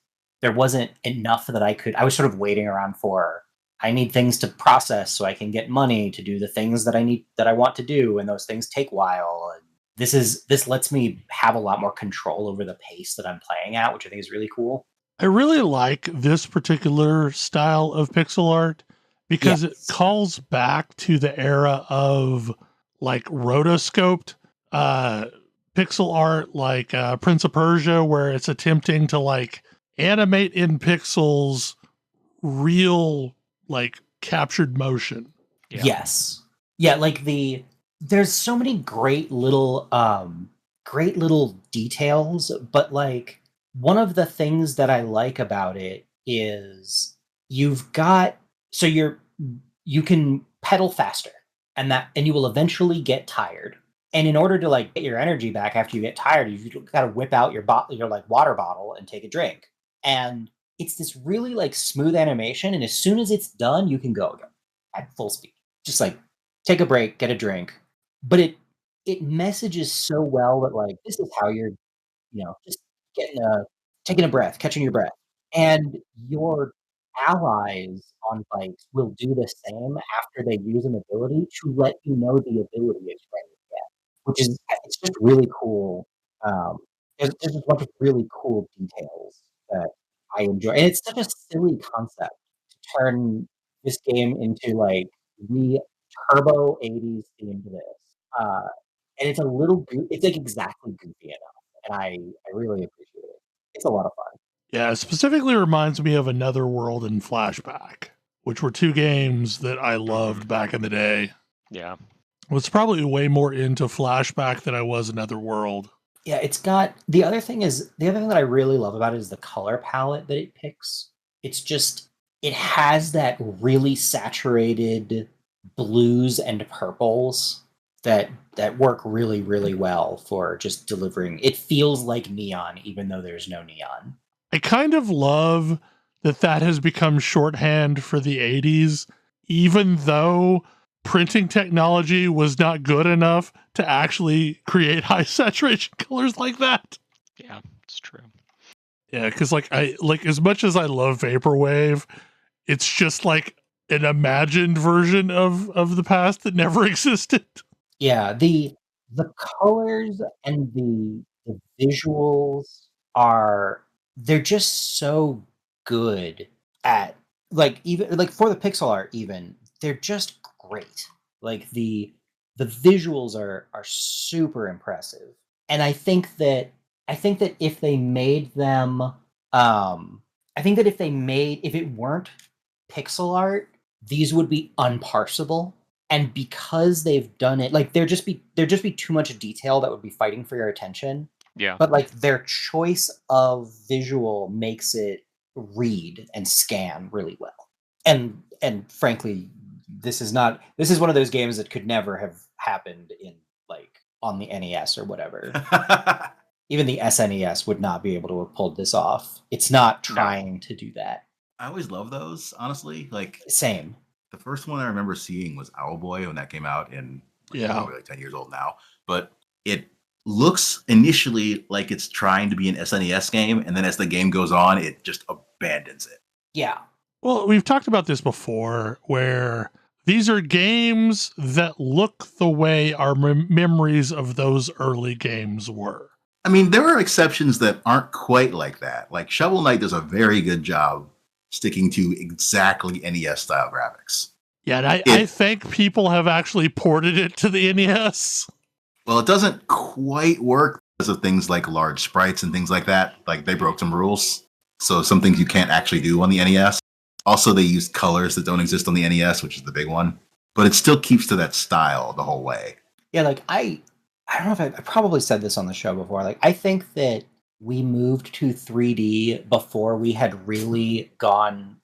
S5: there wasn't enough that I was sort of waiting around for. I need things to process so I can get money to do the things that I want to do, and those things take a while. And this lets me have a lot more control over the pace that I'm playing at, which I think is really cool.
S1: I really like this particular style of pixel art because it calls back to the era of like rotoscoped pixel art, like Prince of Persia, where it's attempting to like animate in pixels real like captured motion.
S6: Yeah.
S5: Yes. Yeah, like there's so many great little details, but like one of the things that I like about it is you can pedal faster, and you will eventually get tired. And in order to like get your energy back after you get tired, you've got to whip out your like water bottle and take a drink. And it's this really like smooth animation, and as soon as it's done, you can go again at full speed. Just like take a break, get a drink. But it messages so well that like this is how you're, just taking a breath, catching your breath. And your allies on bikes will do the same after they use an ability to let you know the ability is ready again, which is, it's just really cool. There's just a bunch of really cool details that I enjoy, and it's such a silly concept to turn this game into like the turbo 80s theme to this. And it's it's like exactly goofy enough, and I really appreciate it. It's a lot of fun.
S1: Yeah, it specifically reminds me of Another World and Flashback, which were two games that I loved back in the day.
S6: Yeah.
S1: I was probably way more into Flashback than I was Another World.
S5: Yeah, it's got, the other thing that I really love about it is the color palette that it picks. It's just, it has that really saturated blues and purples that work really, really well for just delivering. It feels like neon, even though there's no neon.
S1: I kind of love that has become shorthand for the 80s, even though printing technology was not good enough to actually create high saturation colors like that.
S6: Yeah, it's true.
S1: Yeah, because like as much as I love Vaporwave, it's just like an imagined version of the past that never existed.
S5: Yeah, the colors and the visuals they're just so good at even for the pixel art even they're just great. Like the visuals are super impressive. And I think that if they made them if it weren't pixel art, these would be unparsable. And because they've done it, like there'd just be too much detail that would be fighting for your attention.
S6: Yeah.
S5: But like their choice of visual makes it read and scan really well. And frankly, this is one of those games that could never have happened in like on the NES or whatever. Even the SNES would not be able to have pulled this off. It's not trying to do that.
S2: I always love those, honestly. Like
S5: Same.
S2: the first one I remember seeing was Owlboy when that came out in probably like 10 years old now. But it looks initially like it's trying to be an SNES game, and then as the game goes on, it just abandons it.
S5: Yeah.
S1: Well, we've talked about this before, where these are games that look the way our memories of those early games were.
S2: I mean, there are exceptions that aren't quite like that. Like Shovel Knight does a very good job sticking to exactly NES style graphics.
S1: Yeah, and I think people have actually ported it to the NES.
S2: Well, it doesn't quite work because of things like large sprites and things like that. Like they broke some rules. So some things you can't actually do on the NES. Also, they used colors that don't exist on the NES, which is the big one. But it still keeps to that style the whole way.
S5: Yeah, like I don't know if I probably said this on the show before. Like I think that we moved to 3D before we had really gone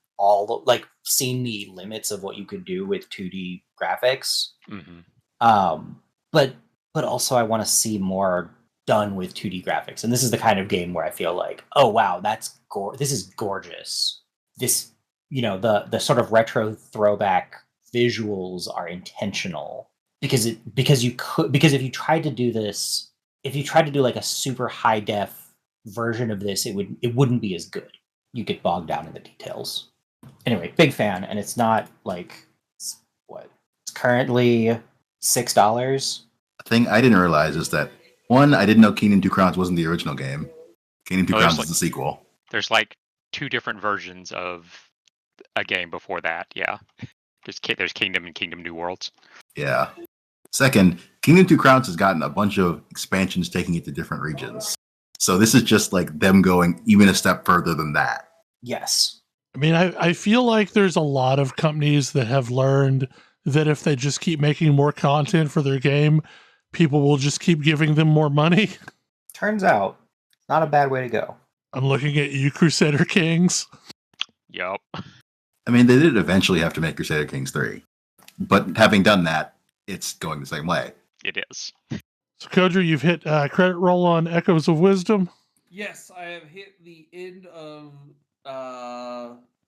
S5: seen the limits of what you could do with 2D graphics.
S6: Mm-hmm.
S5: But also I want to see more done with 2D graphics. And this is the kind of game where I feel like, oh wow, this is gorgeous. This, the sort of retro throwback visuals are intentional because if you tried to do this, if you tried to do like a super high def version of this, it wouldn't be as good. You get bogged down in the details. Anyway, big fan, and it's not like it's currently $6.
S2: A thing I didn't realize is that one, I didn't know Kingdom 2 Crowns wasn't the original game. Kingdom 2 Crowns is the sequel.
S6: There's like 2 different versions of a game before that. Yeah, there's Kingdom and Kingdom New Worlds.
S2: Yeah. Second, Kingdom 2 Crowns has gotten a bunch of expansions taking it to different regions. So this is just like them going even a step further than that.
S5: Yes.
S1: I mean, I feel like there's a lot of companies that have learned that if they just keep making more content for their game, people will just keep giving them more money.
S5: Turns out, not a bad way to go.
S1: I'm looking at you, Crusader Kings.
S6: Yep.
S2: I mean, they did eventually have to make Crusader Kings 3. But having done that, it's going the same way.
S6: It is.
S1: So, Kodra, you've hit credit roll on Echoes of Wisdom.
S4: Yes, I have hit the end of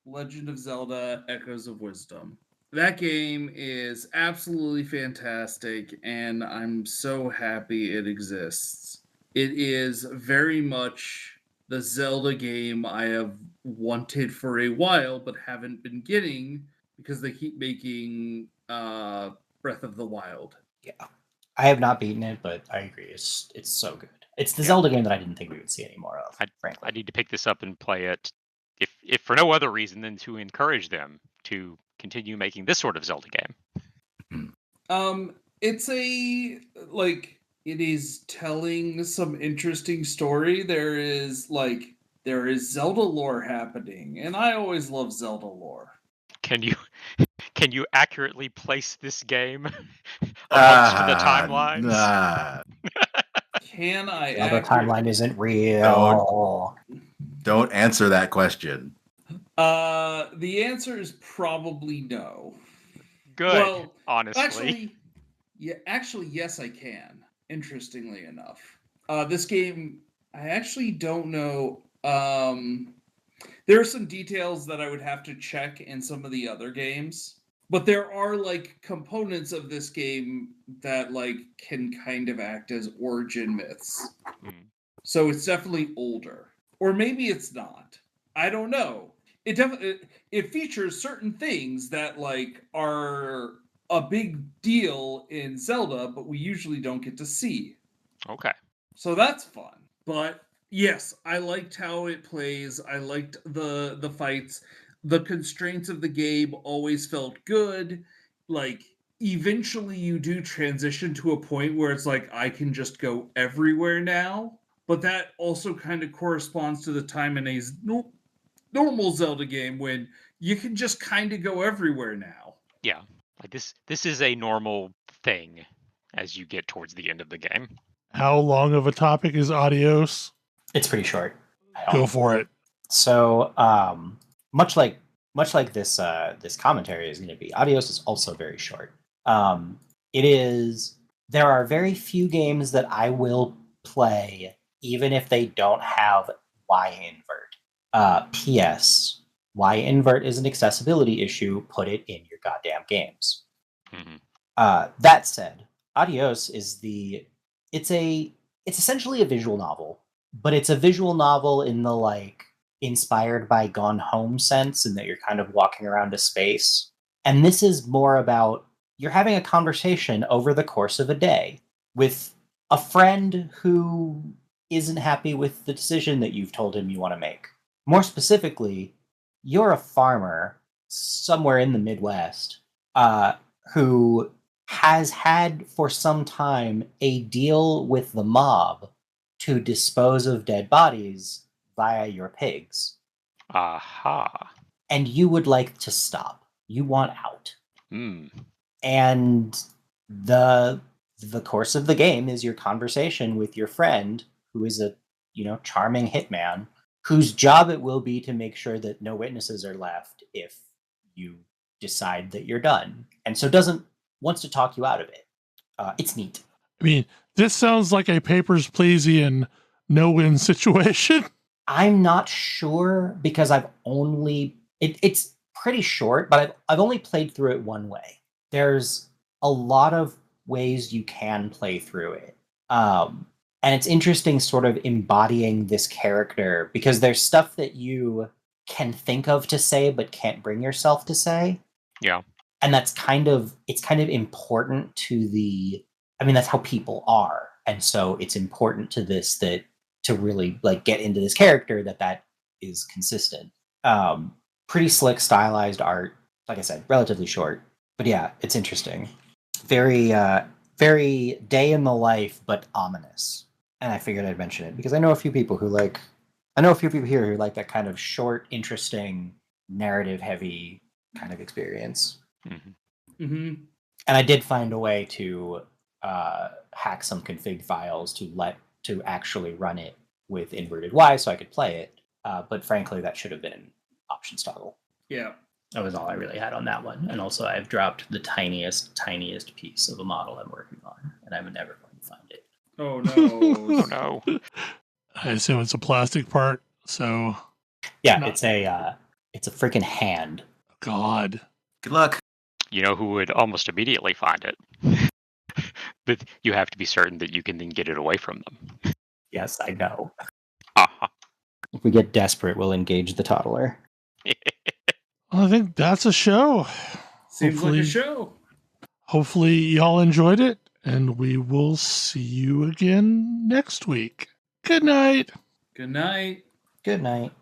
S4: Legend of Zelda Echoes of Wisdom. That game is absolutely fantastic, and I'm so happy it exists. It is very much the Zelda game I have wanted for a while, but haven't been getting because they keep making Breath of the Wild.
S5: Yeah. I have not beaten it, but I agree. It's so good. It's the Zelda game that I didn't think we would see any more of, frankly.
S6: I need to pick this up and play it, if for no other reason than to encourage them to continue making this sort of Zelda game.
S4: It's it is telling some interesting story. There is Zelda lore happening, and I always love Zelda lore.
S6: Can you accurately place this game amongst the timelines?
S4: Can I?
S5: The timeline isn't real.
S2: Don't answer that question.
S4: The answer is probably no.
S6: Good.
S4: Well,
S6: honestly.
S4: Actually, yes, I can. Interestingly enough, this game, I actually don't know. There are some details that I would have to check in some of the other games, but there are components of this game that can kind of act as origin myths. So it's definitely older, or maybe it's not. I don't know. it features certain things that like are a big deal in Zelda, but we usually don't get to see.
S6: Okay.
S4: So that's fun. But yes, I liked how it plays. I liked the fights. The constraints of the game always felt good. Like eventually you do transition to a point where it's like I can just go everywhere now. But that also kind of corresponds to the time in a normal Zelda game when you can just kind of go everywhere now.
S6: Yeah. Like this is a normal thing as you get towards the end of the game.
S1: How long of a topic is Adios?
S5: It's pretty short.
S1: Go for it.
S5: So, much like this this commentary is going to be, Adios is also very short. It is. There are very few games that I will play, even if they don't have Y invert. P.S. Y invert is an accessibility issue. Put it in your goddamn games.
S6: Mm-hmm.
S5: That said, Adios is it's essentially a visual novel, but it's a visual novel in the like inspired by Gone Home sense, in that you're kind of walking around a space. And this is more about you're having a conversation over the course of a day with a friend who isn't happy with the decision that you've told him you want to make. More specifically, you're a farmer somewhere in the Midwest who has had for some time a deal with the mob to dispose of dead bodies via your pigs.
S6: Aha.
S5: And you would like to stop. You want out.
S6: Mm.
S5: And the course of the game is your conversation with your friend, who is a charming hitman, whose job it will be to make sure that no witnesses are left if you decide that you're done. And so wants to talk you out of it. It's neat.
S1: I mean, this sounds like a Papers, Please-ian no-win situation.
S5: I'm not sure because I've only it's pretty short, but I've only played through it one way. There's a lot of ways you can play through it. And it's interesting sort of embodying this character, because there's stuff that you can think of to say but can't bring yourself to say.
S6: Yeah.
S5: And it's kind of important to that's how people are. And so it's important to this that to really like get into this character that is consistent. Pretty slick, stylized art. Like I said, relatively short. But yeah, it's interesting. Very, very day in the life, but ominous. And I figured I'd mention it because I know a few people here who like that kind of short, interesting, narrative-heavy kind of experience.
S6: Mm-hmm.
S4: Mm-hmm.
S5: And I did find a way to hack some config files to actually run it with inverted Y so I could play it. But frankly, that should have been an options toggle.
S4: Yeah.
S5: That was all I really had on that one. And also, I've dropped the tiniest piece of a model I'm working on, and I'm never going to find it.
S4: Oh no!
S6: Oh no!
S1: I assume it's a plastic part. So
S5: yeah, it's a freaking hand.
S1: God.
S2: Good luck.
S6: You know who would almost immediately find it? But you have to be certain that you can then get it away from them.
S5: Yes, I know.
S6: Uh-huh.
S5: If we get desperate, we'll engage the toddler.
S1: Well, I think that's a show.
S4: Seems like a show.
S1: Hopefully y'all enjoyed it, and we will see you again next week. Good night.
S4: Good night.
S5: Good night.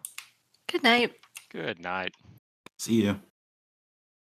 S3: Good night.
S6: Good night.
S2: See you.